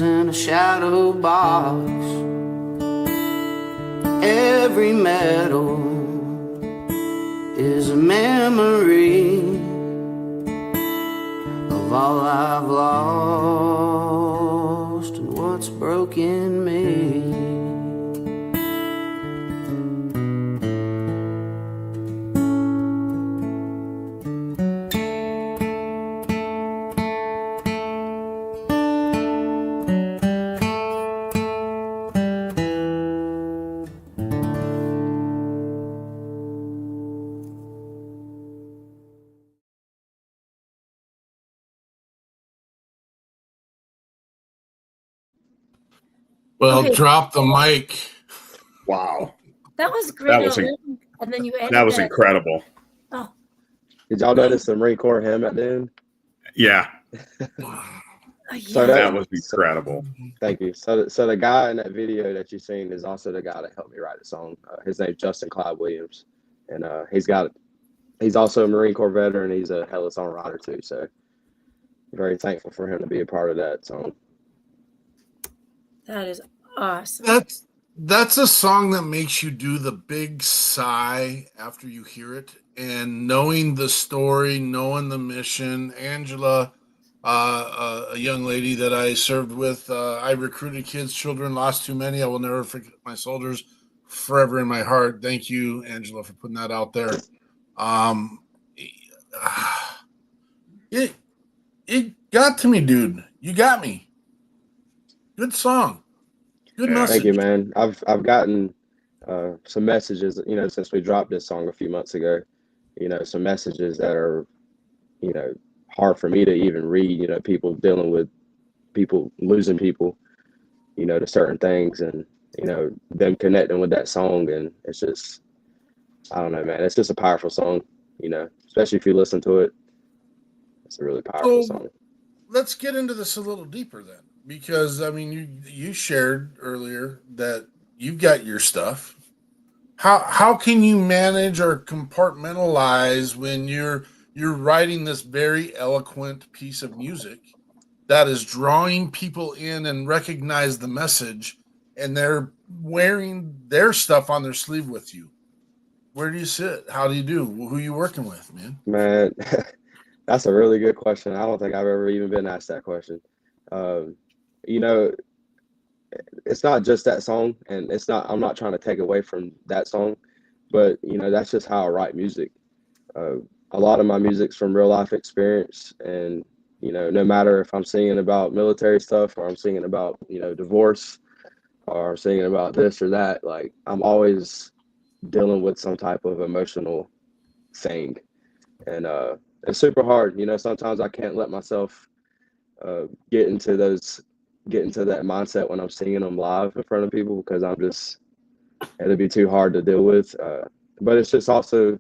and a shadow box. Every metal is a memory of all I've lost and what's broken me. Well, Okay. drop the mic. Wow. That was great. That was and then you added That was incredible. Oh, Did y'all notice the Marine Corps hymn at the end? Yeah, So yeah. that was incredible. Thank you. So the guy in that video that you've seen is also the guy that helped me write the song. His name's Justin Clyde Williams, and he's also a Marine Corps veteran. He's a hella songwriter too. So very thankful for him to be a part of that song. That is awesome. That's a song that makes you do the big sigh after you hear it, and knowing the story, knowing the mission. Angela, a young lady that I served with, I recruited kids, children, lost too many. I will never forget my soldiers, forever in my heart. Thank you, Angela, for putting that out there. It got to me, dude. You got me. Good song. Good message. Thank you, man. I've gotten some messages, since we dropped this song a few months ago, some messages that are, hard for me to even read, people dealing with people, losing people, to certain things, and, them connecting with that song. And it's just, I don't know, man, it's just a powerful song, especially if you listen to it. It's a really powerful So song. let's get into this a little deeper then, because I mean, you shared earlier that you've got your stuff. How can you manage or compartmentalize when you're writing this very eloquent piece of music that is drawing people in and recognize the message, and they're wearing their stuff on their sleeve with you? Where do you sit? How do you do? Who are you working with, man? Man, that's a really good question. I don't think I've ever even been asked that question. Um, you know, it's not just that song, and it's not. I'm not trying to take away from that song, but that's just how I write music. Uh, a lot of my music's from real life experience, and no matter if I'm singing about military stuff or I'm singing about divorce or I'm singing about this or that, like I'm always dealing with some type of emotional thing, and it's super hard. Sometimes I can't let myself get into that mindset when I'm singing them live in front of people, because it'd be too hard to deal with. But it's also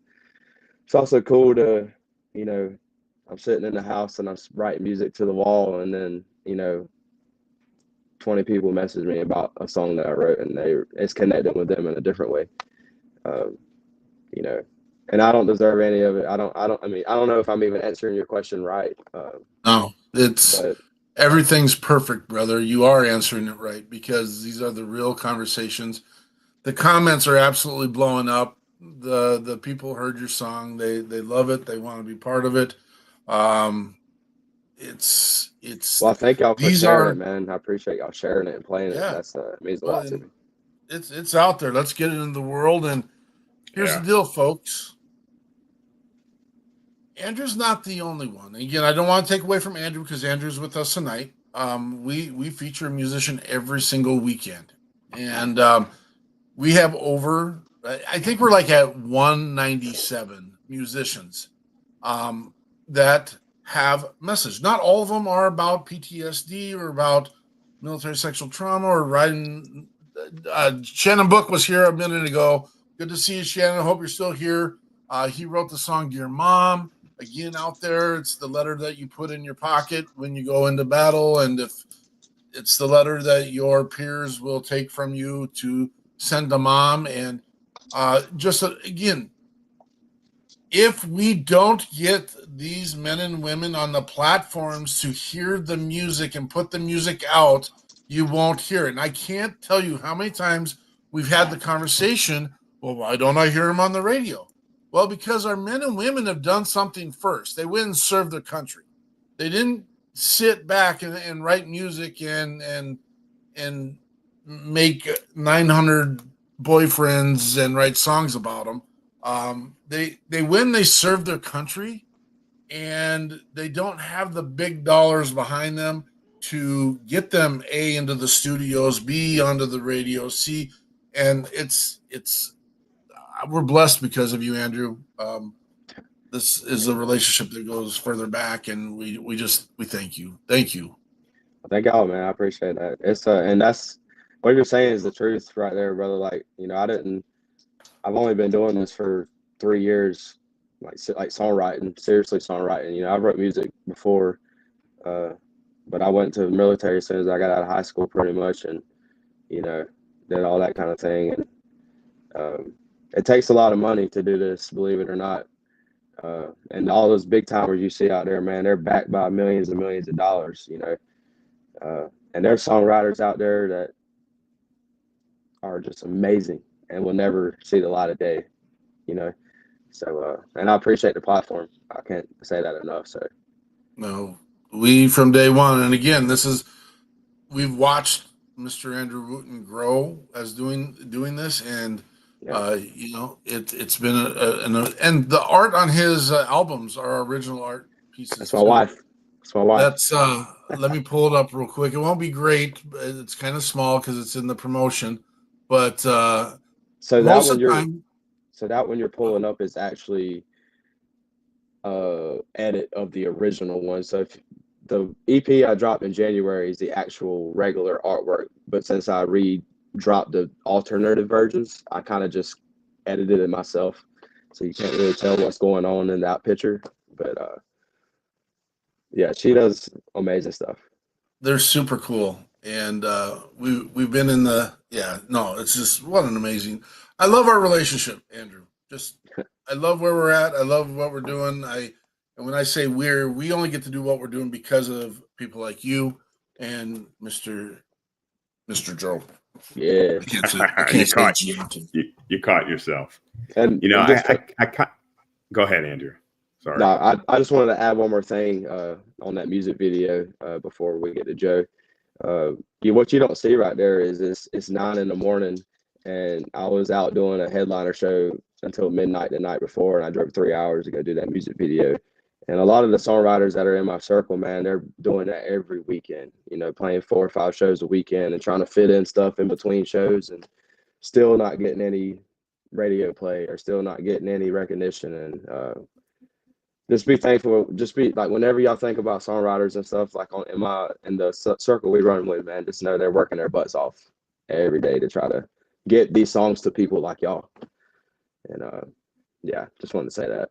cool to, I'm sitting in the house and I'm writing music to the wall, and then 20 people message me about a song that I wrote, and it's connecting with them in a different way. you know, and I don't deserve any of it. I mean, I don't know if I'm even answering your question right. No, it's But everything's perfect, brother. You are answering it right, because these are the real conversations. The comments are absolutely blowing up. The people heard your song. They love it. They want to be part of it. Um, it's well, I thank y'all for these sharing are it, man. I appreciate y'all sharing it and playing it. yeah. That's it means a Well, lot to and me. it's out there. Let's get it in the world. And here's the deal, folks. Andrew's not the only one. Again, I don't want to take away from Andrew, because Andrew's with us tonight. We feature a musician every single weekend, and we have over. I think we're like at 197 musicians that have message. Not all of them are about PTSD or about military sexual trauma or writing. Shannon Book was here a minute ago. Good to see you, Shannon. I hope you're still here. He wrote the song "Dear Mom." Again, out there, it's the letter that you put in your pocket when you go into battle, and if it's the letter that your peers will take from you to send to mom. And again, if we don't get these men and women on the platforms to hear the music and put the music out, you won't hear it. And I can't tell you how many times we've had the conversation, well, why don't I hear them on the radio? Well, because our men and women have done something first. They went and served their country. They didn't sit back and write music and make 900 boyfriends and write songs about them. They win, they serve their country, and they don't have the big dollars behind them to get them A, into the studios, B, onto the radio, C, and it's we're blessed because of you, Andrew. This is a relationship that goes further back, and we thank you. Thank you. Thank y'all, man. I appreciate that. It's and that's what you're saying is the truth right there, brother. Like, I've only been doing this for 3 years, like songwriting, seriously songwriting. I wrote music before, but I went to the military as soon as I got out of high school, pretty much, and did all that kind of thing. And it takes a lot of money to do this, believe it or not. And all those big timers you see out there, man, they're backed by millions and millions of dollars, and there's songwriters out there that are just amazing and will never see the light of day, So, and I appreciate the platform. I can't say that enough. So, No, we from day one, and again, we've watched Mr. Andrew Wooten grow as doing this, and it's been and the art on his albums are original art pieces. That's my wife. That's let me pull it up real quick. It won't be great. It's kind of small because it's in the promotion, but so that one you're pulling up is actually edit of the original one. So if the EP I dropped in January is the actual regular artwork, but since I dropped the alternative versions, I kind of just edited it myself, so you can't really tell what's going on in that picture. But Yeah, she does amazing stuff. They're super cool, and we've been in the it's just what an amazing. I love our relationship, Andrew. Just I love where we're at. I love what we're doing. And when I say we only get to do what we're doing because of people like you and Mr. Joe. Yeah, I can't say Gionti. You caught yourself. and I go ahead, Andrew. Sorry. No, I just wanted to add one more thing on that music video before we get to Joe. What you don't see right there is it's 9 a.m. and I was out doing a headliner show until midnight the night before, and I drove 3 hours to go do that music video. And a lot of the songwriters that are in my circle, man, they're doing that every weekend, playing 4 or 5 shows a weekend and trying to fit in stuff in between shows and still not getting any radio play or still not getting any recognition. And just be thankful. Just be like, whenever y'all think about songwriters and stuff, like in the circle we run with, man, just know they're working their butts off every day to try to get these songs to people like y'all. And just wanted to say that.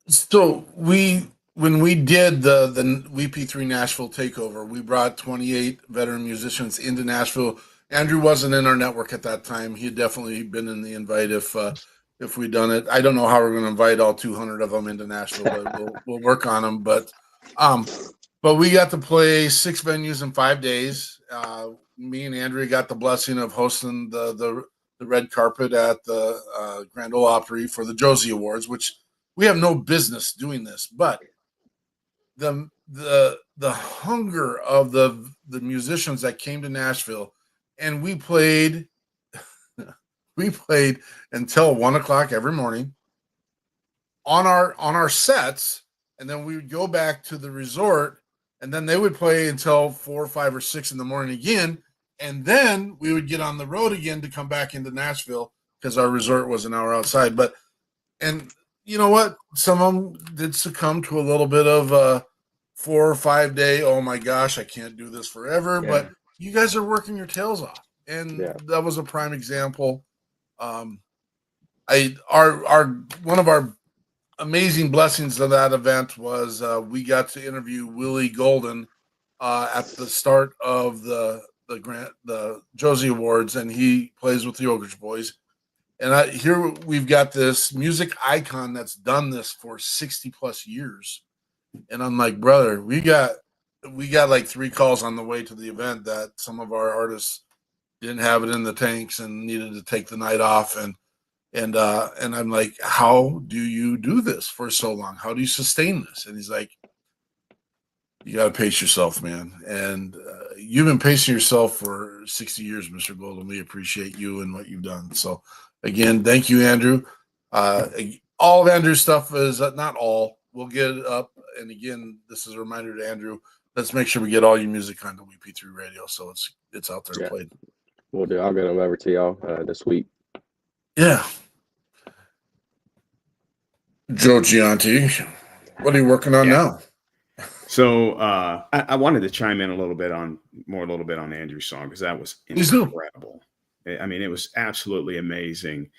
So when we did the WeP3 Nashville takeover, we brought 28 veteran musicians into Nashville. Andrew wasn't in our network at that time. He had definitely been in the invite if we'd done it. I don't know how we're going to invite all 200 of them into Nashville, but we'll work on them. But we got to play 6 venues in 5 days. Me and Andrea got the blessing of hosting the red carpet at the Grand Ole Opry for the Josie Awards, which we have no business doing this, but the hunger of the musicians that came to Nashville, and we played until 1:00 every morning on our sets, and then we would go back to the resort, and then they would play until 4, 5, or 6 in the morning again, and then we would get on the road again to come back into Nashville because our resort was an hour outside. And you know what? Some of them did succumb to a little bit of a 4 or 5 day, oh my gosh, I can't do this forever. Yeah. But you guys are working your tails off. And that was a prime example. One of our amazing blessings of that event was we got to interview Willie Golden at the start of the Josie Awards, and he plays with the Oak Ridge Boys. And here we've got this music icon that's done this for 60 plus years. And I'm like, brother, we got like 3 calls on the way to the event that some of our artists didn't have it in the tanks and needed to take the night off. And I'm like, how do you do this for so long? How do you sustain this? And he's like, you got to pace yourself, man. And you've been pacing yourself for 60 years, Mr. Golden. We appreciate you and what you've done. So again, thank you, Andrew. All of Andrew's stuff is not all. We'll get it up. And again, this is a reminder to Andrew. Let's make sure we get all your music on the WeP3 radio, so it's out there played. We'll do. I'll get them over to y'all this week. Yeah. Joe Gionti, what are you working on now? So I wanted to chime in a little bit on Andrew's song because that was incredible. I mean, it was absolutely amazing.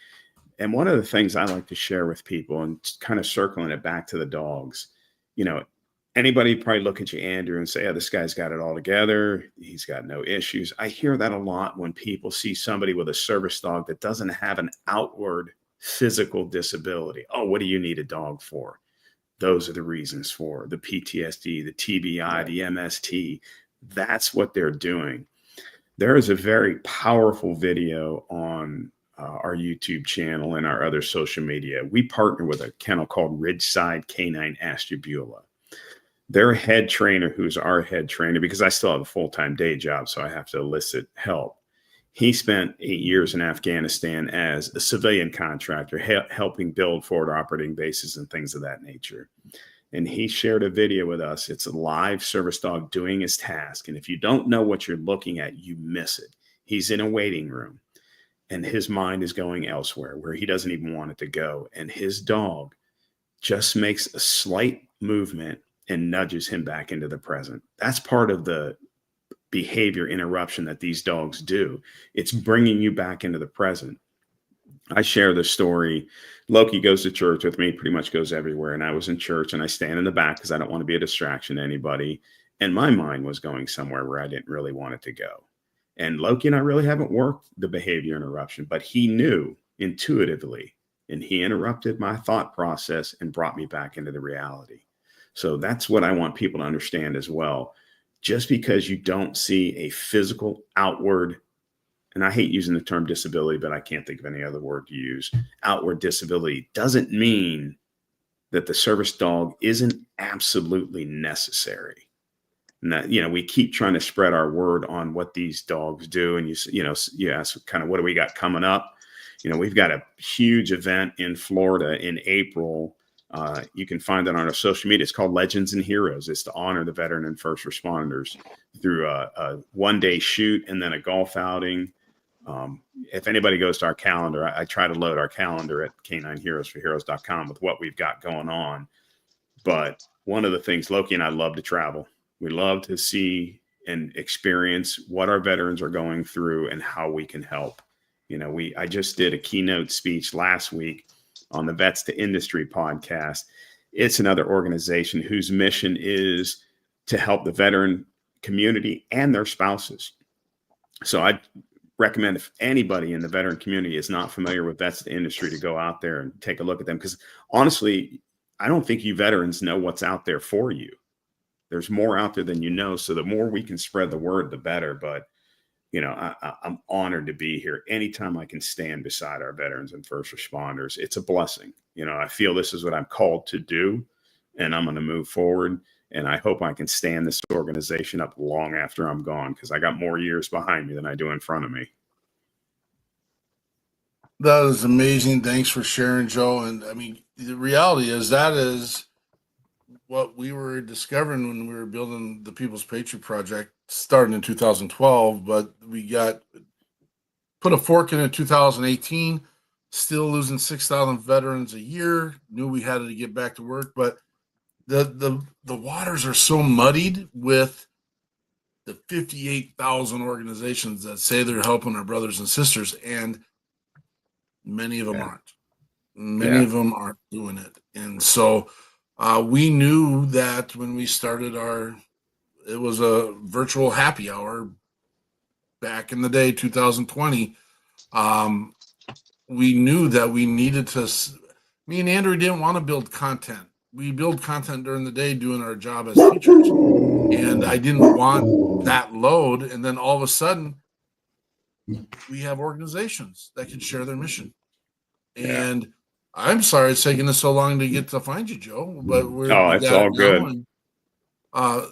And one of the things I like to share with people, and kind of circling it back to the dogs, anybody probably look at you, Andrew, and say, oh, this guy's got it all together. He's got no issues. I hear that a lot when people see somebody with a service dog that doesn't have an outward physical disability. Oh, what do you need a dog for? Those are the reasons for the PTSD, the TBI, the MST. That's what they're doing. There is a very powerful video on our YouTube channel and our other social media. We partner with a kennel called Ridgeside Canine Ashtabula. Their head trainer, who's our head trainer, because I still have a full-time day job, so I have to elicit help. He spent 8 years in Afghanistan as a civilian contractor, helping build forward operating bases and things of that nature. And he shared a video with us. It's a live service dog doing his task. And if you don't know what you're looking at, you miss it. He's in a waiting room, and his mind is going elsewhere where he doesn't even want it to go. And his dog just makes a slight movement and nudges him back into the present. That's part of the behavior interruption that these dogs do. It's bringing you back into the present. I share the story. Loki goes to church with me, pretty much goes everywhere. And I was in church and I stand in the back because I don't want to be a distraction to anybody. And my mind was going somewhere where I didn't really want it to go. And Loki and I really haven't worked the behavior interruption, but he knew intuitively, and he interrupted my thought process and brought me back into the reality. So that's what I want people to understand as well. Just because you don't see a physical outward, and I hate using the term disability, but I can't think of any other word to use, outward disability, doesn't mean that the service dog isn't absolutely necessary. And that, we keep trying to spread our word on what these dogs do. And you ask kind of what do we got coming up? We've got a huge event in Florida in April. You can find it on our social media. It's called Legends and Heroes. It's to honor the veteran and first responders through a one-day shoot and then a golf outing. If anybody goes to our calendar, I try to load our calendar at canineheroesforheroes.com with what we've got going on. But one of the things, Loki and I love to travel. We love to see and experience what our veterans are going through and how we can help. I just did a keynote speech last week on the Vets to Industry podcast. It's another organization whose mission is to help the veteran community and their spouses. So I recommend if anybody in the veteran community is not familiar with Vets to Industry to go out there and take a look at them. Because honestly, I don't think you veterans know what's out there for you. There's more out there than you know. So the more we can spread the word, the better. But, I'm honored to be here. Anytime I can stand beside our veterans and first responders, it's a blessing. I feel this is what I'm called to do, and I'm going to move forward. And I hope I can stand this organization up long after I'm gone, because I got more years behind me than I do in front of me. That is amazing. Thanks for sharing, Joe. And I mean, the reality is that is what we were discovering when we were building the People's Patriot Project, starting in 2012, but we put a fork in 2018, still losing 6,000 veterans a year, knew we had to get back to work, but the waters are so muddied with the 58,000 organizations that say they're helping our brothers and sisters, and many of them aren't. Many of them aren't doing it. And so we knew that when we started it was a virtual happy hour back in the day, 2020. We knew that we needed to, me and Andrew didn't want to build content. We build content during the day doing our job as teachers. And I didn't want that load. And then all of a sudden, we have organizations that can share their mission. And I'm sorry it's taking us so long to get to find you, Joe. But it's all good.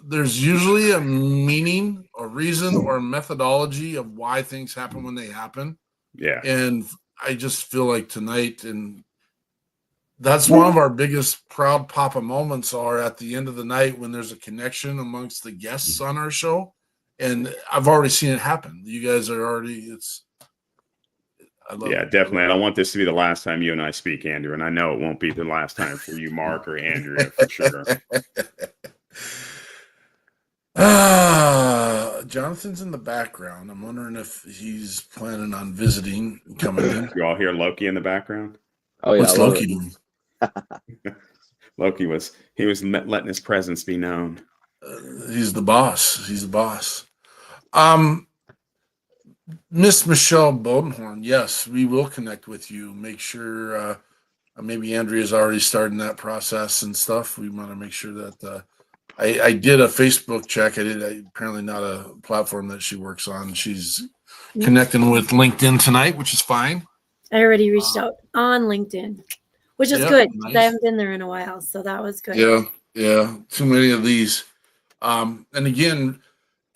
There's usually a meaning, a reason, or a methodology of why things happen when they happen. Yeah. And I just feel like tonight, and that's one of our biggest proud papa moments are at the end of the night when there's a connection amongst the guests on our show. And I've already seen it happen. You guys are already, I love it. Definitely. I don't want this to be the last time you and I speak, Andrew. And I know it won't be the last time for you, Mark or Andrea, for sure. Jonathan's in the background. I'm wondering if he's planning on visiting, coming in. You all hear Loki in the background? Oh, yeah. What's Loki doing? Loki was letting his presence be known. He's the boss. He's the boss. Miss Michelle Bodenhorn, yes, we will connect with you. Make sure maybe Andrea's already starting that process and stuff. We want to make sure that I did a Facebook check. Apparently not a platform that she works on. She's connecting with LinkedIn tonight, which is fine. I already reached out on LinkedIn, which is good. Nice. I haven't been there in a while, so that was good. Yeah. Too many of these. And again,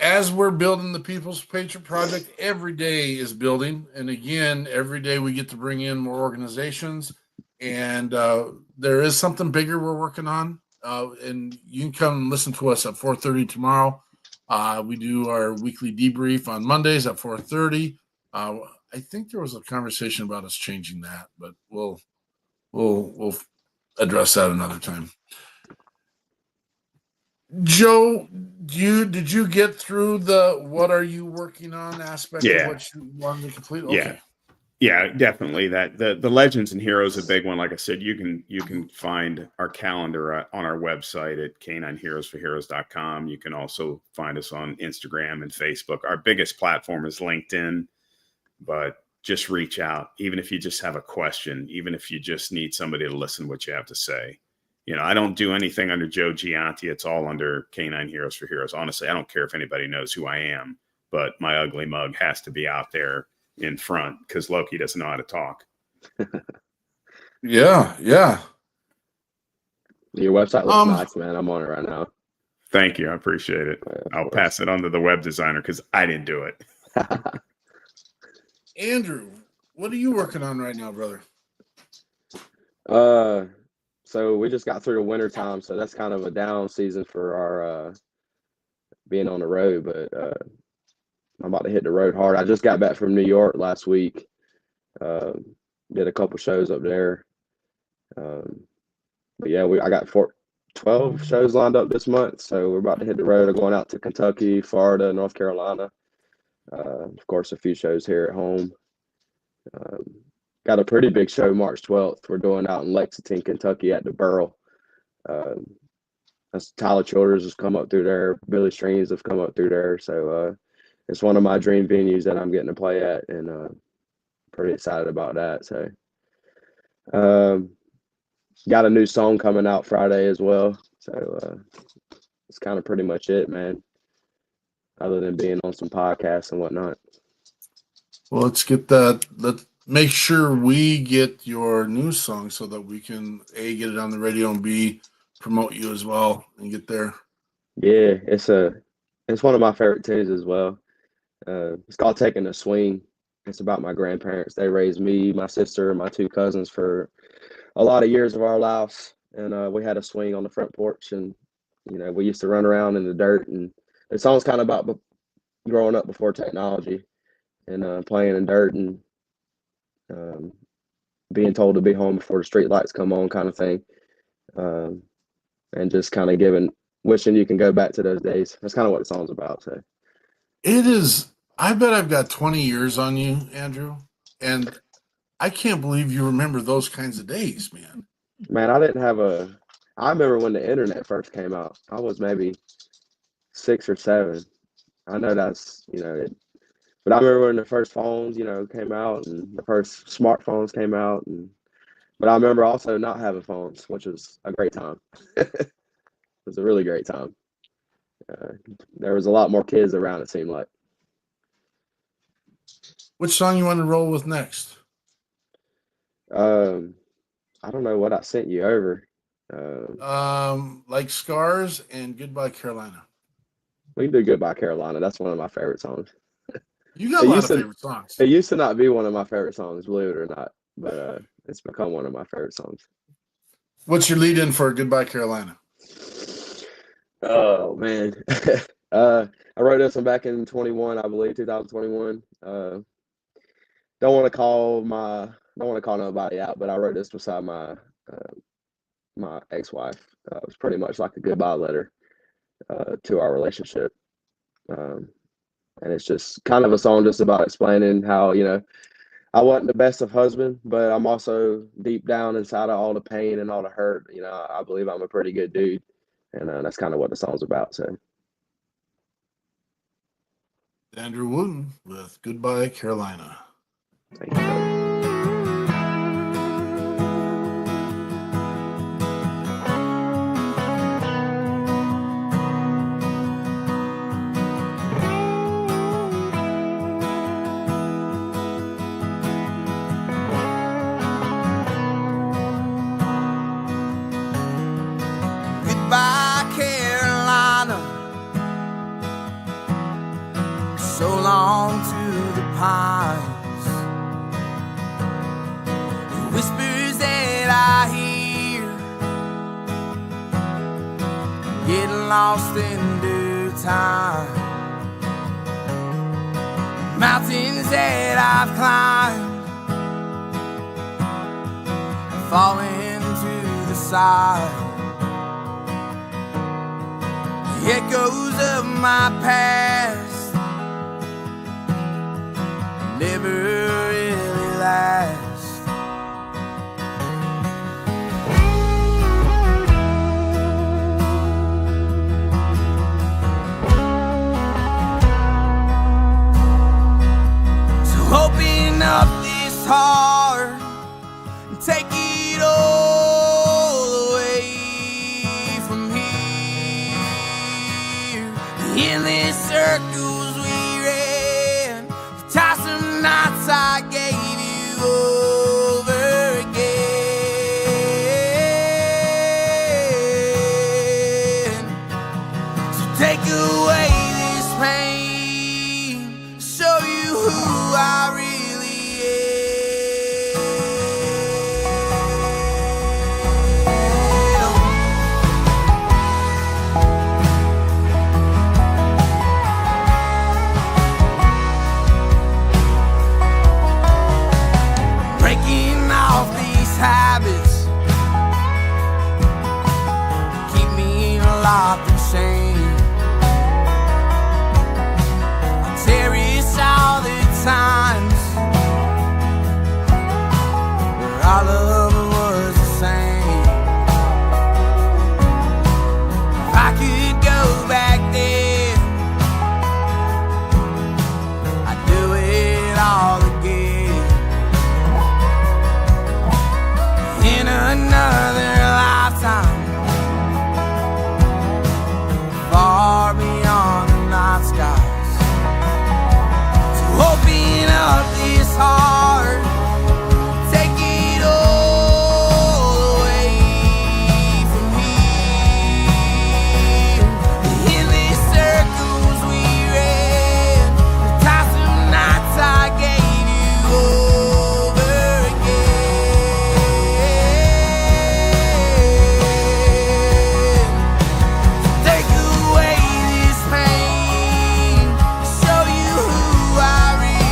as we're building the People's Patriot Project, every day is building. And again, every day we get to bring in more organizations. And there is something bigger we're working on. And you can come and listen to us at 4:30 tomorrow. We do our weekly debrief on Mondays at 4:30. I think there was a conversation about us changing that, but we'll address that another time. Joe, did you get through the what are you working on aspect of what you wanted to complete? Okay. Yeah, definitely. That the Legends and Heroes is a big one. Like I said, you can find our calendar on our website at canineheroesforheroes.com. You can also find us on Instagram and Facebook. Our biggest platform is LinkedIn, but just reach out. Even if you just have a question, even if you just need somebody to listen to what you have to say. You know, I don't do anything under Joe Gionti. It's all under Canine Heroes for Heroes. Honestly, I don't care if anybody knows who I am, but my ugly mug has to be out there in front because Loki doesn't know how to talk. Yeah. Your website looks nice, man. I'm on it right now. Thank you. I appreciate it. I'll pass it on to the web designer because I didn't do it. Andrew, what are you working on right now, brother? So we just got through the winter time, so that's kind of a down season for our being on the road, but I'm about to hit the road hard. I just got back from New York last week. Did a couple shows up there. But yeah, I got 12 shows lined up this month, so we're about to hit the road. I'm going out to Kentucky, Florida, North Carolina. Of course, a few shows here at home. Got a pretty big show March 12th. We're doing out in Lexington, Kentucky at the Burl. That's Tyler Childers has come up through there. Billy Streams have come up through there. So it's one of my dream venues that I'm getting to play at, and pretty excited about that. So got a new song coming out Friday as well. So it's kind of pretty much it, man, other than being on some podcasts and whatnot. Well, let's get that. Let's make sure we get your new song so that we can A, get it on the radio, and B, promote you as well and get there. Yeah, it's one of my favorite tunes as well. It's called Taking a Swing. It's about my grandparents. They raised me, my sister, and my two cousins for a lot of years of our lives. And we had a swing on the front porch, and, you know, we used to run around in the dirt. And the song's kind of about growing up before technology and playing in dirt and being told to be home before the street lights come on, kind of thing. And just kind of wishing you can go back to those days. That's kind of what the song's about. So it is. I bet I've got 20 years on you, Andrew, and I can't believe you remember those kinds of days, man. Man, I remember when the internet first came out. I was maybe 6 or 7. I know that's, you know, but I remember when the first phones, you know, came out and the first smartphones came out. But I remember also not having phones, which was a great time. It was a really great time. There was a lot more kids around, it seemed like. Which song you want to roll with next? I don't know what I sent you over. Like Scars and Goodbye Carolina. We can do Goodbye Carolina. That's one of my favorite songs. You got a lot of favorite songs. It used to not be one of my favorite songs, believe it or not, but it's become one of my favorite songs. What's your lead in for Goodbye Carolina? Oh man. I wrote this one back in 2021. Don't want to call nobody out, but I wrote this beside my ex-wife. It was pretty much like a goodbye letter to our relationship. And it's just kind of a song just about explaining how, you know, I wasn't the best of husband, but I'm also deep down inside of all the pain and all the hurt. You know, I believe I'm a pretty good dude. And that's kind of what the song's about. So Andrew Wooten with Goodbye Carolina. thank you, brother. Goodbye, Carolina. So long to the pines. The whispers that I hear, getting lost in due time. Mountains that I've climbed, falling to the side. The echoes of my past never really this heart and take it all away from here. The endless circles we ran, the tiresome nights I gave you over again. So take away this pain, show you who I really am. Breaking off these habits keep me locked in shame. I cherish all the times where our love was the same. If I could go back then, I'd do it all again. In another lifetime, far beyond the night skies. So open up this heart, take it all away from here. The endless circles we ran, the tiresome nights I gave you over again. Take away this pain, show you who I really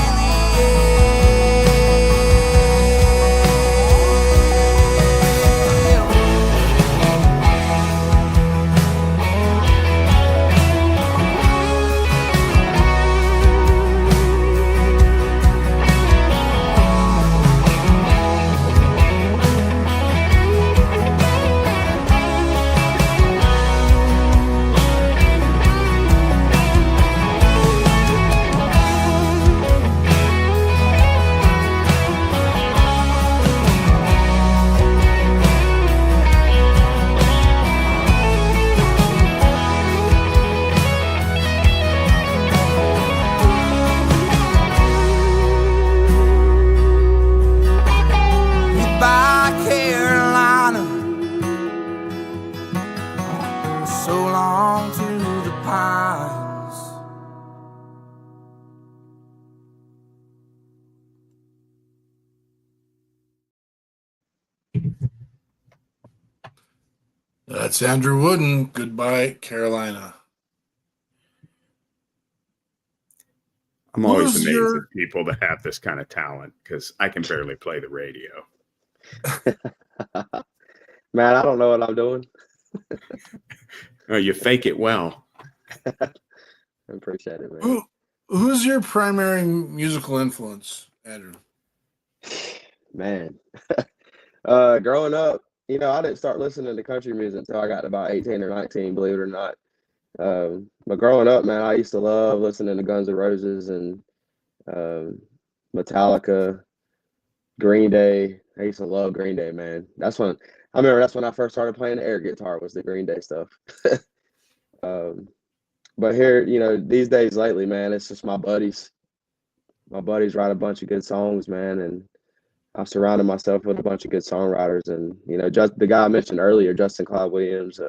Goodbye, Carolina. So long to the pines. That's Andrew Wooten. Goodbye, Carolina. I'm always Who's amazed your- at people that have this kind of talent because I can barely play the radio. Man, I don't know what I'm doing. Oh, you fake it well. I appreciate it, man. Who's your primary musical influence, Andrew? Man, growing up, I didn't start listening to country music until I got about 18 or 19, believe it or not. But growing up, man, I used to love listening to Guns N' Roses and Metallica, Green Day. I used to love Green Day, man. I remember that's when I first started playing the air guitar, was the Green Day stuff. But here, these days lately, man, it's just my buddies. My buddies write a bunch of good songs, man, and I've surrounded myself with a bunch of good songwriters. And, just the guy I mentioned earlier, Justin Clyde Williams,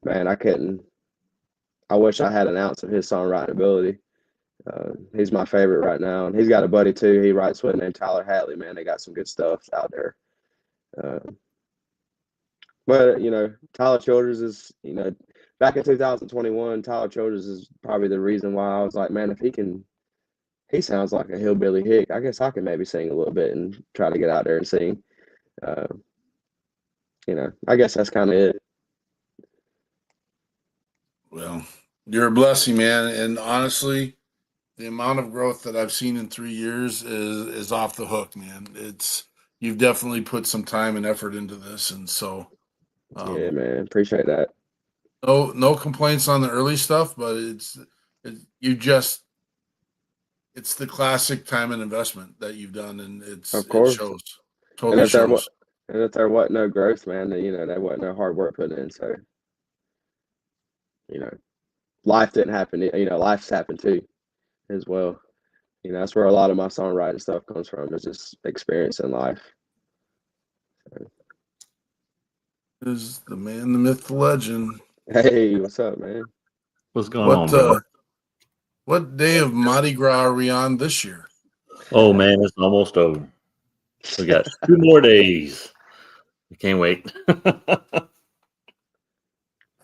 man, I wish I had an ounce of his songwriting ability. He's my favorite right now. And he's got a buddy too. He writes with named Tyler Hatley, man. They got some good stuff out there. But Tyler Childers is, back in 2021, Tyler Childers is probably the reason why I was like, man, if he sounds like a hillbilly hick, I guess I can maybe sing a little bit and try to get out there and sing. I guess that's kind of it. Well, you're a blessing, man. And honestly, the amount of growth that I've seen in 3 years is off the hook, man. You've definitely put some time and effort into this. And so, yeah, man, appreciate that. No complaints on the early stuff, but you just it's the classic time and investment that you've done, and Of it course. shows. And Totally if there shows. there wasn't no growth, man, then, there wasn't no hard work put in. So, life didn't happen. Life's happened too, as well. That's where a lot of my songwriting stuff comes from. Is just experience in life. Is the man, the myth, the legend. Hey, what's up, man? What's going on, bro? What day of Mardi Gras are we on this year? Oh man, it's almost over. We got 2 more days. I can't wait.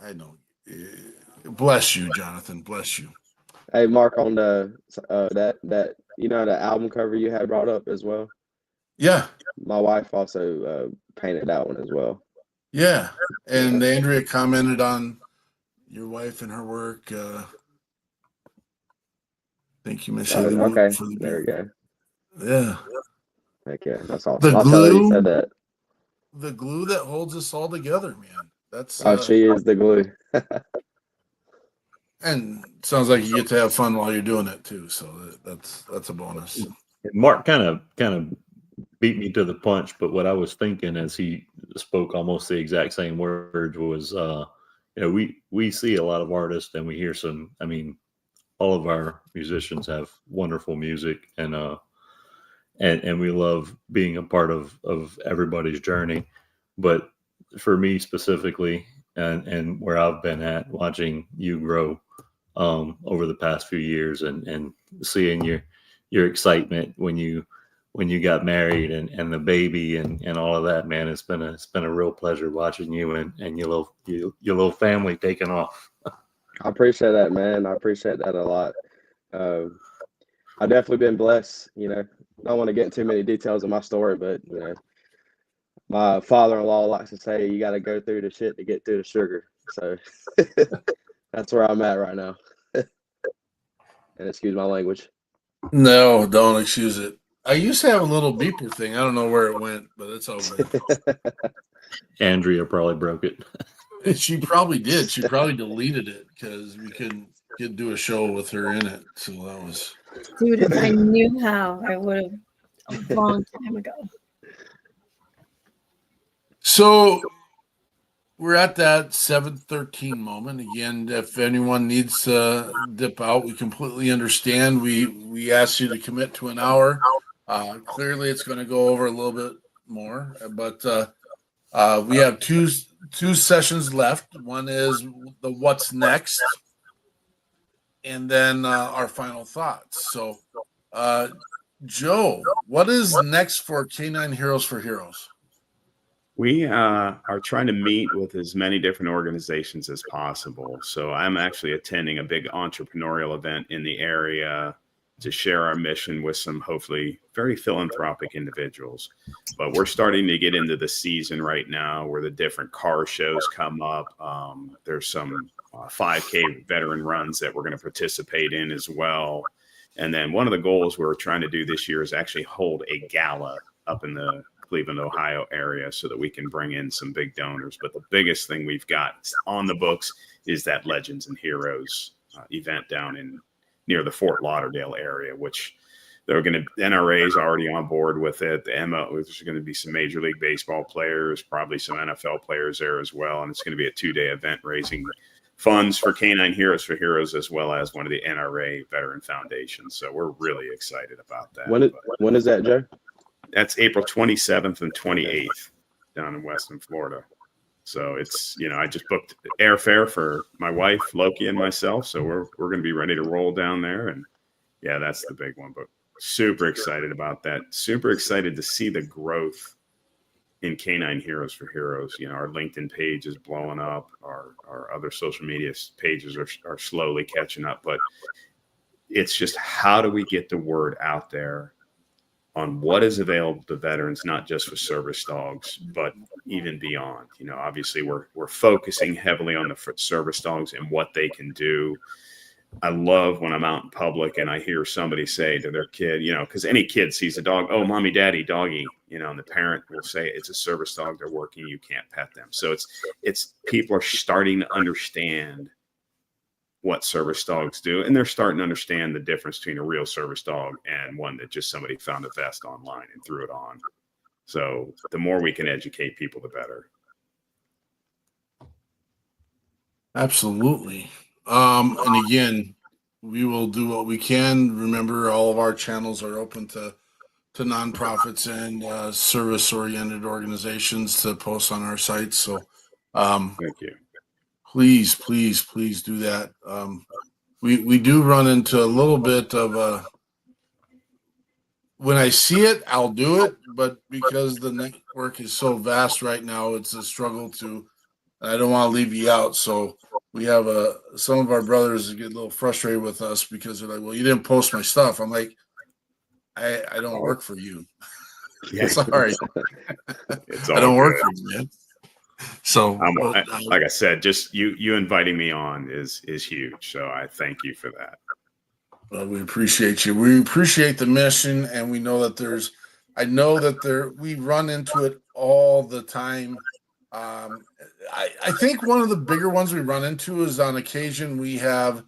I know. Bless you, Jonathan. Bless you. Hey, Mark, on the that the album cover you had brought up as well. Yeah. My wife also painted that one as well. Yeah. And Andrea commented on your wife and her work. Thank you, Miss. Okay, there we go. Yeah. Heck yeah, that's awesome. I'll tell her you said that. The glue that holds us all together, man. That's she is the glue. And sounds like you get to have fun while you're doing it too. So that's a bonus. Mark kind of beat me to the punch, but what I was thinking as he spoke almost the exact same words was, we see a lot of artists and we hear some. I mean, all of our musicians have wonderful music, and we love being a part of everybody's journey. But for me specifically, and where I've been at, watching you grow over the past few years, and seeing your excitement when you got married and the baby and all of that, man, it's been a real pleasure watching you and your little family taking off. I appreciate that, man. I appreciate that a lot. I've definitely been blessed. Don't want to get into too many details of my story, but my father-in-law likes to say you got to go through the shit to get through the sugar. So that's where I'm at right now. And excuse my language. No, don't excuse it. I used to have a little beeper thing. I don't know where it went, but it's all good. Andrea probably broke it. She probably did. She probably deleted it because we couldn't do a show with her in it. So that was. Dude, if I knew how, I would have a long time ago. So we're at that 7:13 moment again. If anyone needs to dip out, we completely understand. We asked you to commit to an hour. Clearly, it's going to go over a little bit more, but we have two sessions left. One is the what's next, and then our final thoughts. So, Joe, what is next for K9 Heroes for Heroes? We are trying to meet with as many different organizations as possible. So I'm actually attending a big entrepreneurial event in the area to share our mission with some hopefully very philanthropic individuals. But we're starting to get into the season right now where the different car shows come up. There's some 5K veteran runs that we're going to participate in as well. And then one of the goals we're trying to do this year is actually hold a gala up in the Cleveland, Ohio area so that we can bring in some big donors. But the biggest thing we've got on the books is that Legends and Heroes event down in near the Fort Lauderdale area, which NRA is already on board with it. The there's going to be some Major League Baseball players, probably some NFL players there as well. And it's going to be a 2-day event raising funds for K9 Heroes for Heroes, as well as one of the NRA veteran foundations. So we're really excited about that. When is that, Joe? That's April 27th and 28th down in Western Florida. So it's, I just booked airfare for my wife, Loki, and myself. So we're going to be ready to roll down there. And yeah, that's the big one. But super excited about that. Super excited to see the growth in K9 Heroes for Heroes. Our LinkedIn page is blowing up. Our other social media pages are slowly catching up. But it's just, how do we get the word out there on what is available to veterans, not just for service dogs, but even beyond? Obviously we're focusing heavily on the service dogs and what they can do. I love when I'm out in public and I hear somebody say to their kid, because any kid sees a dog, oh, mommy, daddy, doggy, and the parent will say it's a service dog, they're working, you can't pet them. So it's people are starting to understand what service dogs do, and they're starting to understand the difference between a real service dog and one that just somebody found a vest online and threw it on. So the more we can educate people, the better. Absolutely. And again, we will do what we can. Remember, all of our channels are open to nonprofits and service-oriented organizations to post on our site. So thank you. Please do that. We do run into a little bit of when I see it, I'll do it, but because the network is so vast right now, it's a struggle to. I don't want to leave you out, so we have some of our brothers get a little frustrated with us because they're like, "Well, you didn't post my stuff." I'm like, "I don't work for you." Yeah. Sorry, it's all I don't work good. for you, man. So, like I said, just you inviting me on is huge. So I thank you for that. Well, we appreciate you. We appreciate the mission, and we know that we run into it all the time. I think one of the bigger ones we run into is on occasion we have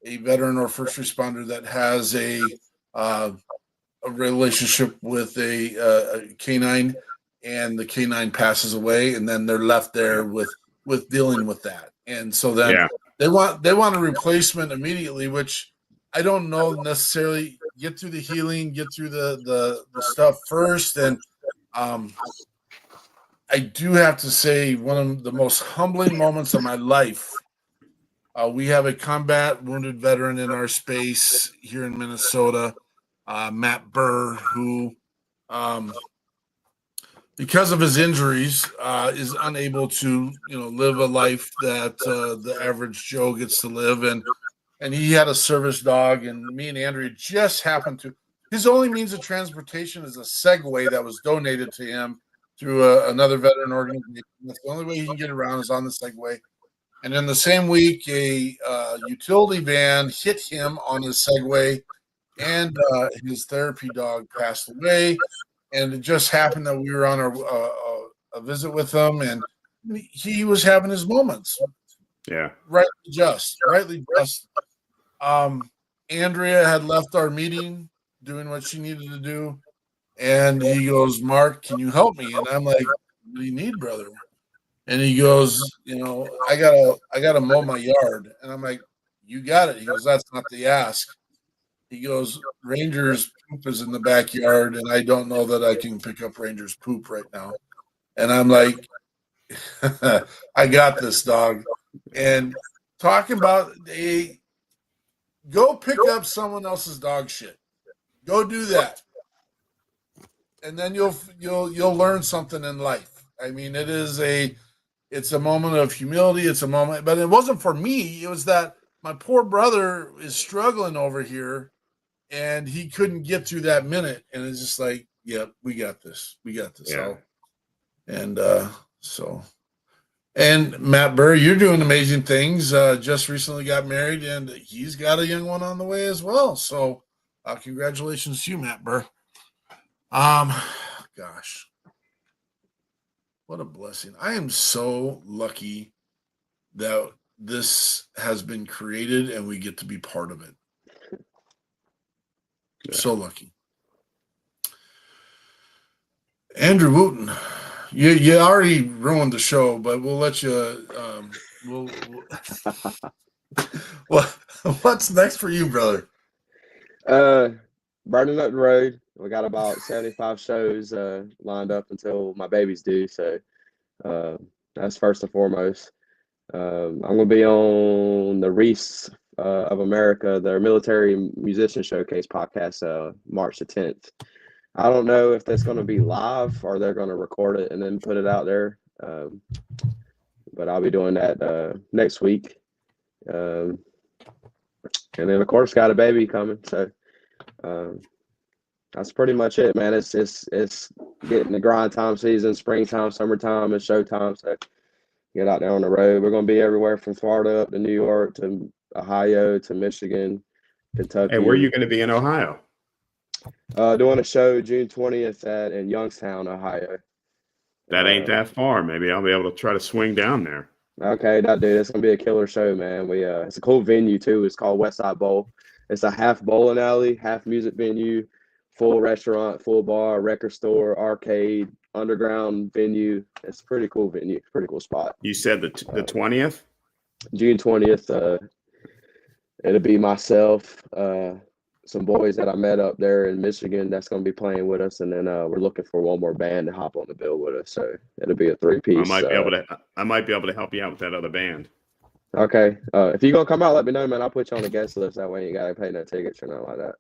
a veteran or first responder that has a relationship with a canine, and the canine passes away, and then they're left there with dealing with that. And so then they want a replacement immediately, which I don't know necessarily. Get through the healing, get through the stuff first, and I do have to say one of the most humbling moments of my life. We have a combat wounded veteran in our space here in Minnesota, Matt Burr, who, because of his injuries, is unable to, live a life that the average Joe gets to live. And he had a service dog, and me and Andrea just happened to. His only means of transportation is a Segway that was donated to him through another veteran organization. That's the only way he can get around is on the Segway. And in the same week, a utility van hit him on his Segway, and his therapy dog passed away. And it just happened that we were on a visit with him, and he was having his moments. Yeah. Rightly just. Andrea had left our meeting doing what she needed to do. And he goes, "Mark, can you help me?" And I'm like, "What do you need, brother?" And he goes, I gotta mow my yard. And I'm like, "You got it." He goes, "That's not the ask." He goes, "Ranger's poop is in the backyard, and I don't know that I can pick up Ranger's poop right now." And I'm like, "I got this, dog." And talking about go pick up someone else's dog shit. Go do that. And then you'll learn something in life. I mean, it's a moment of humility. It's a moment, but it wasn't for me. It was that my poor brother is struggling over here, and he couldn't get through that minute. And it's just like, yeah, we got this. Yeah. And Matt Burr, you're doing amazing things. Just recently got married, and he's got a young one on the way as well. So, congratulations to you, Matt Burr. Gosh, what a blessing. I am so lucky that this has been created and we get to be part of it. Yeah. So lucky. Andrew Wooten, you already ruined the show, but we'll let you, what's next for you, brother? Burning up the road. We got about 75 shows lined up until my baby's due. So that's first and foremost. I'm going to be on the Reefs of America, their military musician showcase podcast, March the 10th. I don't know if that's going to be live or they're going to record it and then put it out there. But I'll be doing that next week. And then, of course, got a baby coming. So that's pretty much it, man. It's getting the grind time season, springtime, summertime, and showtime. So get out there on the road. We're going to be everywhere from Florida up to New York to Ohio to Michigan, Kentucky. Hey, where are you going to be in Ohio? Doing a show June 20th in Youngstown, Ohio. That ain't that far. Maybe I'll be able to try to swing down there. Okay, that dude, it's gonna be a killer show, man. It's a cool venue too. It's called Westside Bowl. It's a half bowling alley, half music venue, full restaurant, full bar, record store, arcade, underground venue. It's a pretty cool venue, pretty cool spot. You said the 20th? June 20th. It'll be myself, some boys that I met up there in Michigan that's gonna be playing with us, and then we're looking for one more band to hop on the bill with us. So it'll be a 3-piece. I might be able to help you out with that other band. Okay. If you're gonna come out, let me know, man. I'll put you on the guest list. That way you gotta pay no tickets or nothing like that.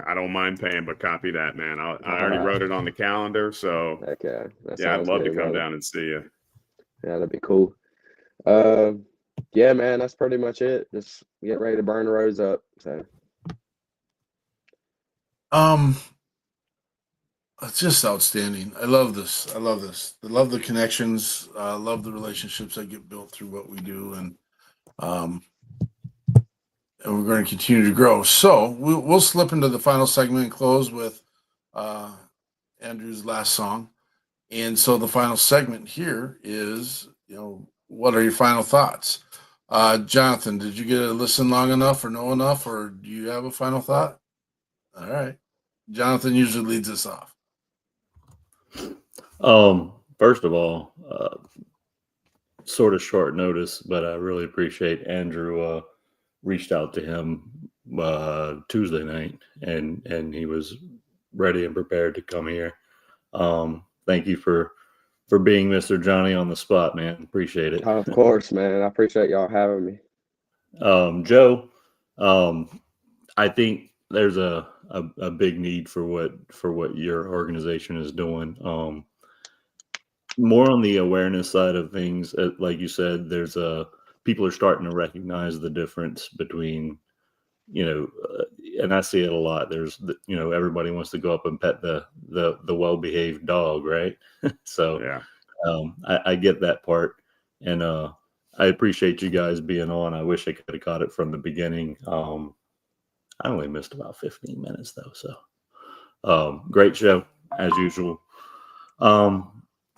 I don't mind paying, but copy that, man. I already wrote it on the calendar, so okay. Yeah, I'd love to come down and see you. Yeah, that'd be cool. Yeah, man, that's pretty much it. Just get ready to burn the roads up. So it's just outstanding. I love this. I love the connections. I love the relationships that get built through what we do, and we're going to continue to grow. So we'll slip into the final segment and close with Andrew's last song. And so the final segment here is, what are your final thoughts? Jonathan, did you get to listen long enough or know enough, or do you have a final thought? All right. Jonathan usually leads us off. First of all, sort of short notice, but I really appreciate Andrew reached out to him Tuesday night, and he was ready and prepared to come here. Thank you for being Mr. Johnny on the spot, man. Appreciate it. Of course, man. I appreciate y'all having me. Joe, I think there's a big need for what your organization is doing. More on the awareness side of things, like you said, there's people are starting to recognize the difference between, and I see it a lot. There's, everybody wants to go up and pet the well-behaved dog, right? So yeah, I get that part, and I appreciate you guys being on. I wish I could have caught it from the beginning. I only missed about 15 minutes though, so great show as usual.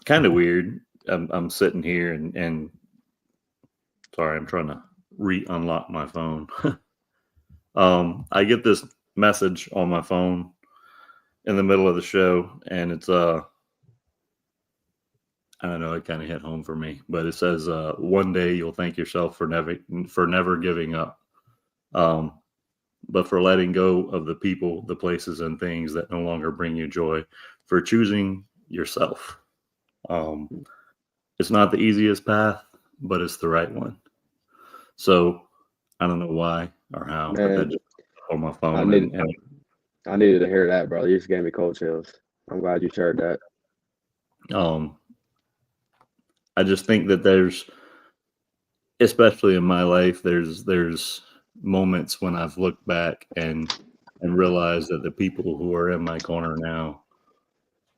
Kind of weird. I'm sitting here and sorry, I'm trying to unlock my phone. I get this message on my phone in the middle of the show, and it's I don't know, it kind of hit home for me, but it says one day you'll thank yourself for never giving up, but for letting go of the people, the places, and things that no longer bring you joy, for choosing yourself. It's not the easiest path, but it's the right one. So I don't know why or how, but that just on my phone. I needed to hear that, bro. You just gave me cold chills. I'm glad you shared that. I just think that there's, especially in my life, there's moments when I've looked back and realized that the people who are in my corner now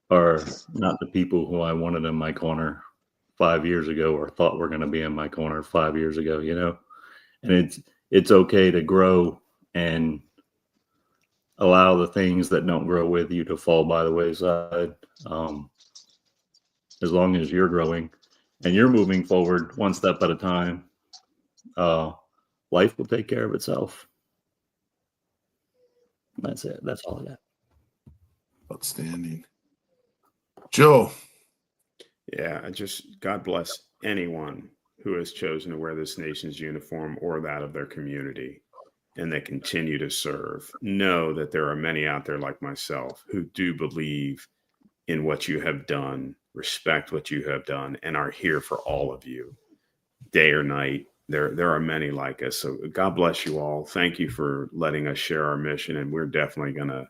are not the people who I wanted in my corner 5 years ago or thought were going to be in my corner 5 years ago, and it's okay to grow and allow the things that don't grow with you to fall by the wayside. As long as you're growing and you're moving forward one step at a time, life will take care of itself. That's it. That's all I got. Outstanding. Joe. Yeah, God bless anyone who has chosen to wear this nation's uniform or that of their community, and they continue to serve. Know that there are many out there like myself who do believe in what you have done, respect what you have done, and are here for all of you, day or night. There are many like us. So God bless you all. Thank you for letting us share our mission, and we're definitely going to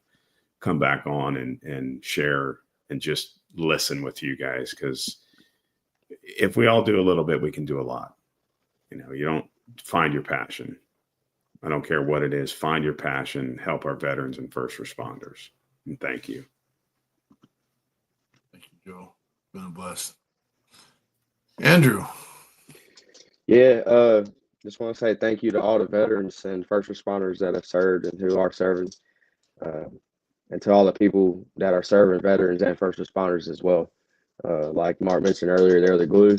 come back on and share and just listen with you guys, because if we all do a little bit, we can do a lot. You don't find your passion. I don't care what it is. Find your passion. Help our veterans and first responders. And thank you. Thank you, Joe. Been blessed. Andrew. Yeah, just want to say thank you to all the veterans and first responders that have served and who are serving, and to all the people that are serving, veterans and first responders as well. Like Mark mentioned earlier, they're the glue.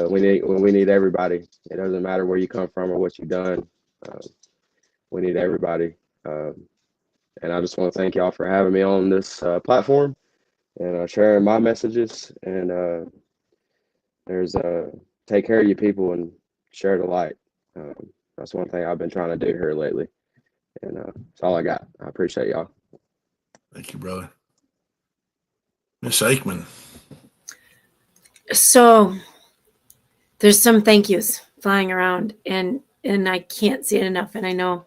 we need everybody. It doesn't matter where you come from or what you've done. We need everybody. And I just want to thank y'all for having me on this platform and sharing my messages. And there's take care of you people and share the light. That's one thing I've been trying to do here lately. And that's all I got. I appreciate y'all. Thank you, brother. Miss Eichmann. So there's some thank yous flying around, and I can't say it enough. And I know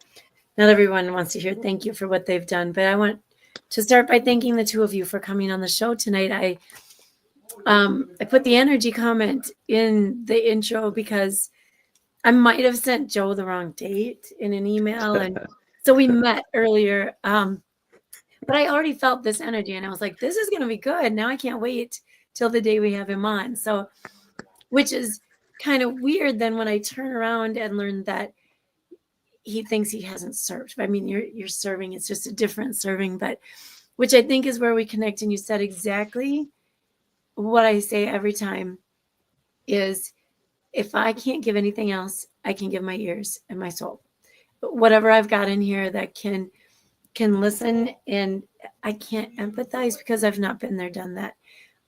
not everyone wants to hear thank you for what they've done, but I want to start by thanking the two of you for coming on the show tonight. I put the energy comment in the intro because I might have sent Joe the wrong date in an email, and so we met earlier. But I already felt this energy, and I was like, this is going to be good. Now I can't wait till the day we have him on. So, which is kind of weird then when I turn around and learn that he thinks he hasn't served. I mean, you're serving. It's just a different serving, but which I think is where we connect. And you said exactly what I say every time is if I can't give anything else, I can give my ears and my soul. But whatever I've got in here that can listen, and I can't empathize because I've not been there, done that.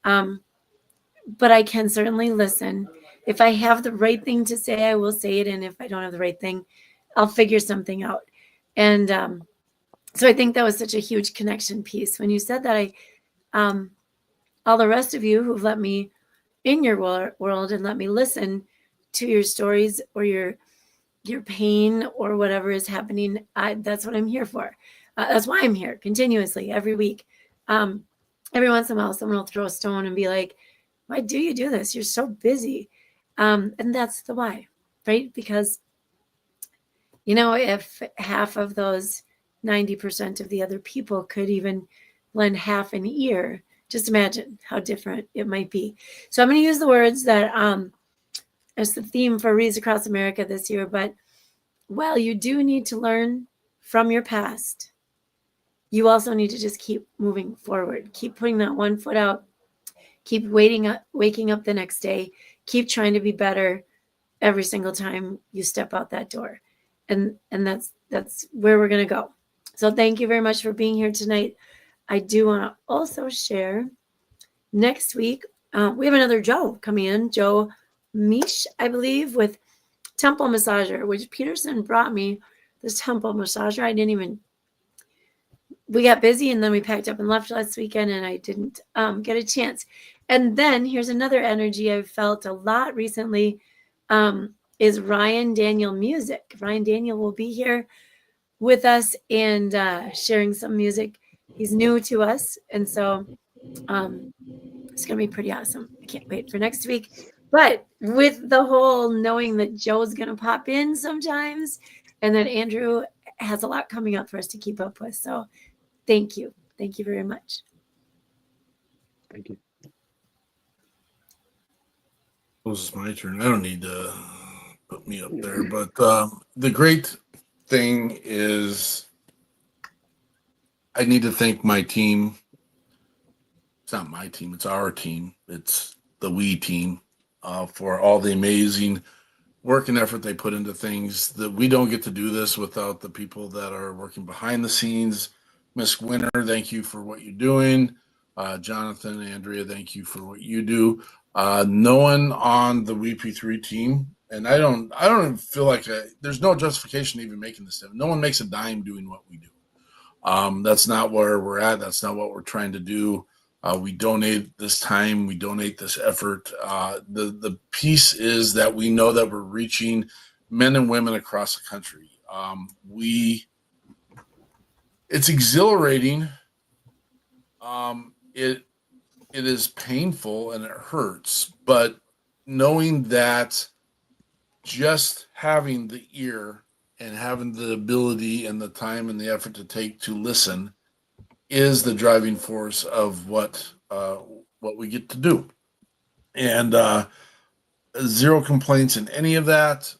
But I can certainly listen. If I have the right thing to say, I will say it. And if I don't have the right thing, I'll figure something out. And so I think that was such a huge connection piece. When you said that, all the rest of you who've let me in your world and let me listen to your stories or your pain or whatever is happening, that's what I'm here for. That's why I'm here continuously every week. Every once in a while, someone will throw a stone and be like, why do you do this? You're so busy. And that's the why, right? Because, if half of those 90% of the other people could even lend half an ear, just imagine how different it might be. So I'm going to use the words that as the theme for Reads Across America this year. But while you do need to learn from your past, you also need to just keep moving forward. Keep putting that one foot out. Keep waking up the next day. Keep trying to be better every single time you step out that door. And that's where we're going to go. So thank you very much for being here tonight. I do want to also share next week, we have another Joe coming in, Joe Mish, I believe, with Temple Massager, which Peterson brought me this Temple Massager. We got busy and then we packed up and left last weekend and I didn't get a chance. And then here's another energy I've felt a lot recently is Ryan Daniel Music. Ryan Daniel will be here with us and sharing some music. He's new to us. And so it's going to be pretty awesome. I can't wait for next week. But with the whole knowing that Joe's going to pop in sometimes and that Andrew has a lot coming up for us to keep up with. So thank you. Thank you very much. Thank you. This is my turn. I don't need to put me up there, but the great thing is I need to thank my team. It's not my team. It's our team. It's the WeP3 Team for all the amazing work and effort they put into things. That we don't get to do this without the people that are working behind the scenes. Miss Winter, thank you for what you're doing. Jonathan, Andrea, thank you for what you do. No one on the WeP3 team, and I don't even feel like there's no justification to even making this stuff. No one makes a dime doing what we do. That's not where we're at. That's not what we're trying to do. We donate this time. We donate this effort. The piece is that we know that we're reaching men and women across the country. It's exhilarating. It is painful and it hurts, but knowing that just having the ear and having the ability and the time and the effort to take to listen is the driving force of what we get to do. And zero complaints in any of that.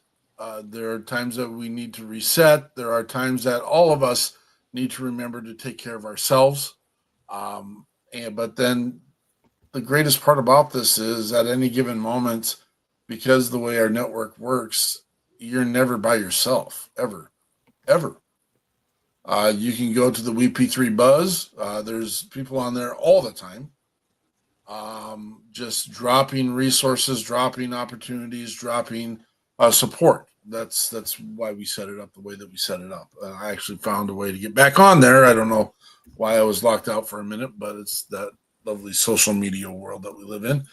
There are times that we need to reset. There are times that all of us need to remember to take care of ourselves. But then the greatest part about this is at any given moment, because the way our network works, you're never by yourself, ever. You can go to the WeP3 Buzz. There's people on there all the time, just dropping resources, dropping opportunities, dropping support. That's why we set it up the way that we set it up. I actually found a way to get back on there. I don't know why I was locked out for a minute, but it's that lovely social media world that we live in.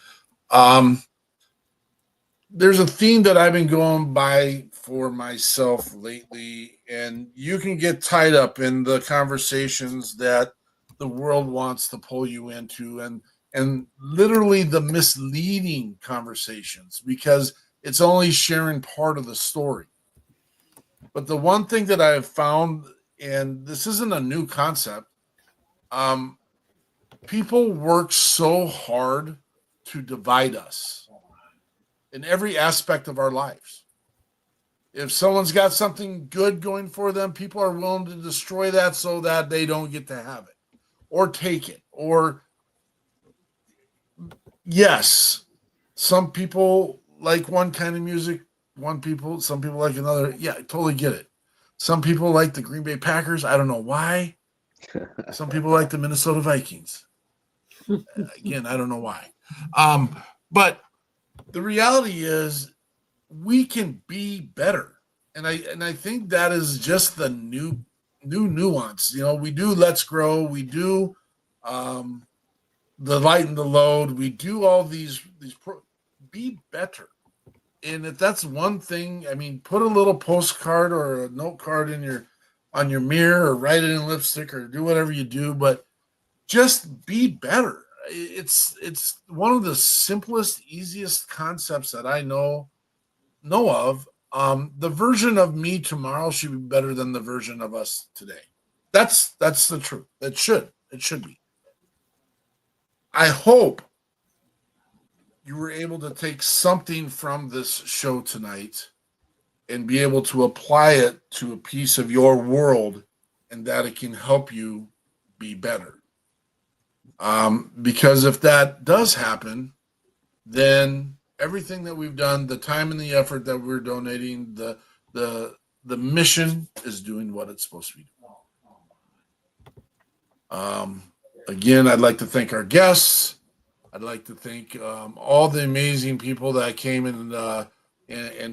There's a theme that I've been going by for myself lately, and you can get tied up in the conversations that the world wants to pull you into, and literally the misleading conversations, because it's only sharing part of the story. But the one thing that I have found, and this isn't a new concept, people work so hard to divide us in every aspect of our lives. If someone's got something good going for them, people are willing to destroy that so that they don't get to have it or take it. Or, yes, some people like one kind of music, some people like another. Yeah, I totally get it. Some people like the Green Bay Packers. I don't know why. Some people like the Minnesota Vikings. Again, I don't know why. But the reality is we can be better. And I think that is just the new nuance. We do Let's Grow. We do the Lighten the Load. We do all these be better. And if that's one thing, I mean, put a little postcard or a note card on your mirror, or write it in lipstick, or do whatever you do, but just be better. It's one of the simplest, easiest concepts that I know of. The version of me tomorrow should be better than the version of us today. That's the truth. It should be. I hope you were able to take something from this show tonight and be able to apply it to a piece of your world, and that it can help you be better. Because if that does happen, then everything that we've done, the time and the effort that we're donating, the mission is doing what it's supposed to be doing. Again, I'd like to thank our guests. I'd like to thank all the amazing people that came and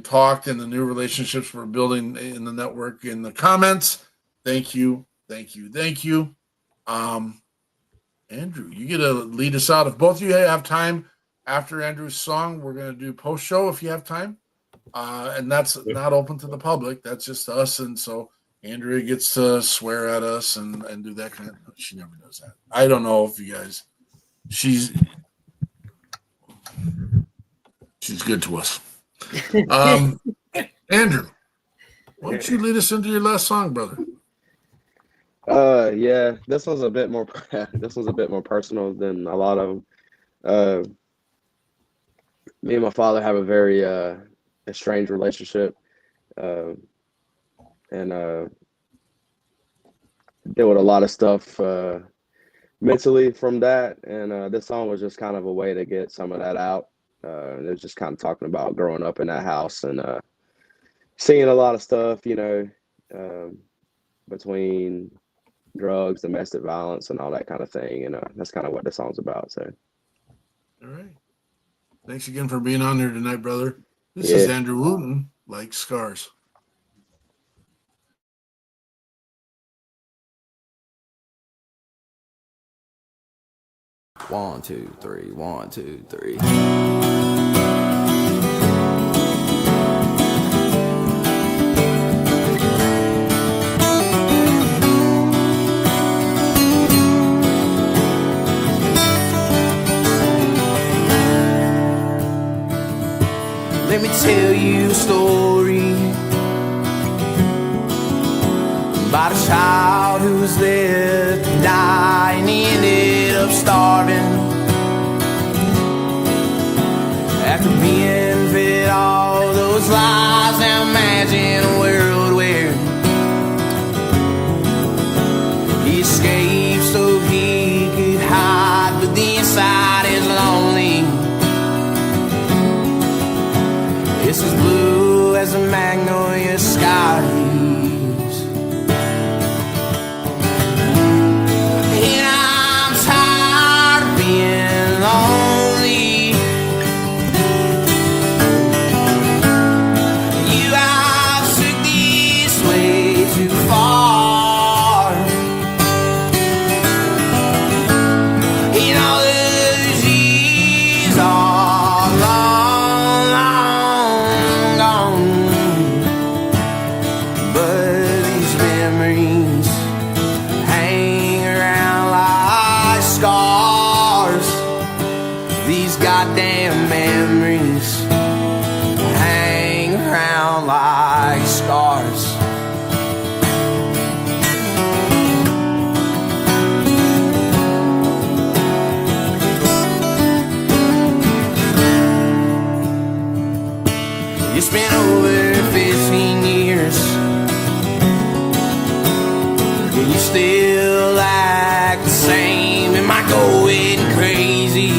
talked, and the new relationships we're building in the network, in the comments. Thank you. Andrew, you get to lead us out. If both of you have time after Andrew's song, we're going to do post show if you have time. And that's not open to the public. That's just us. And so Andrea gets to swear at us and do that kind of. She never does that. I don't know if you guys. She's good to us. Andrew, why don't you lead us into your last song, brother? Yeah, this one's a bit more personal than a lot of them. Me and my father have a very estranged relationship, and deal with a lot of stuff mentally from that. And this song was just kind of a way to get some of that out. It was just kind of talking about growing up in that house and seeing a lot of stuff, between drugs, domestic violence, and all that kind of thing. And that's kind of what the song's about. So, all right. Thanks again for being on here tonight, brother. This is Andrew Wooten, Like Scars. One, two, three, 1, 2, 3. Let me tell you a story about a child who was left to die, and he ended up starving after being fed all those lies. Now imagine a world where he escaped so he could hide, but the inside is lonely. but these memories hang around like scars. These goddamn memories hang around like scars. It's been over 15 years and you still act the same. Am I going crazy?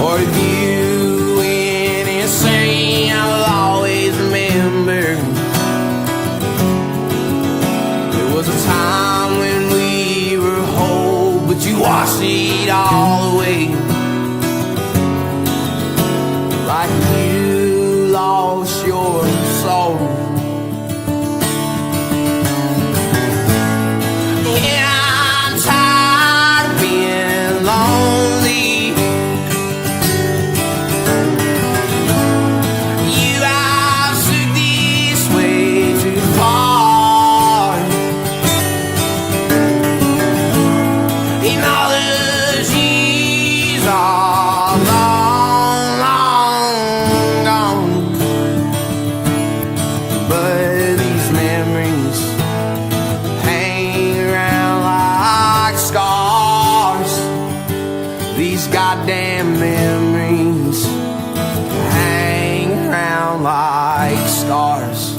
Or if you went insane? I'll always remember there was a time when we were whole, but you washed it all away. Like you lost your soul. Yeah, I'm tired of being lonely. You have took this way too far. In all the years all long, long gone. But these memories hang around like scars. These goddamn memories hang around like scars.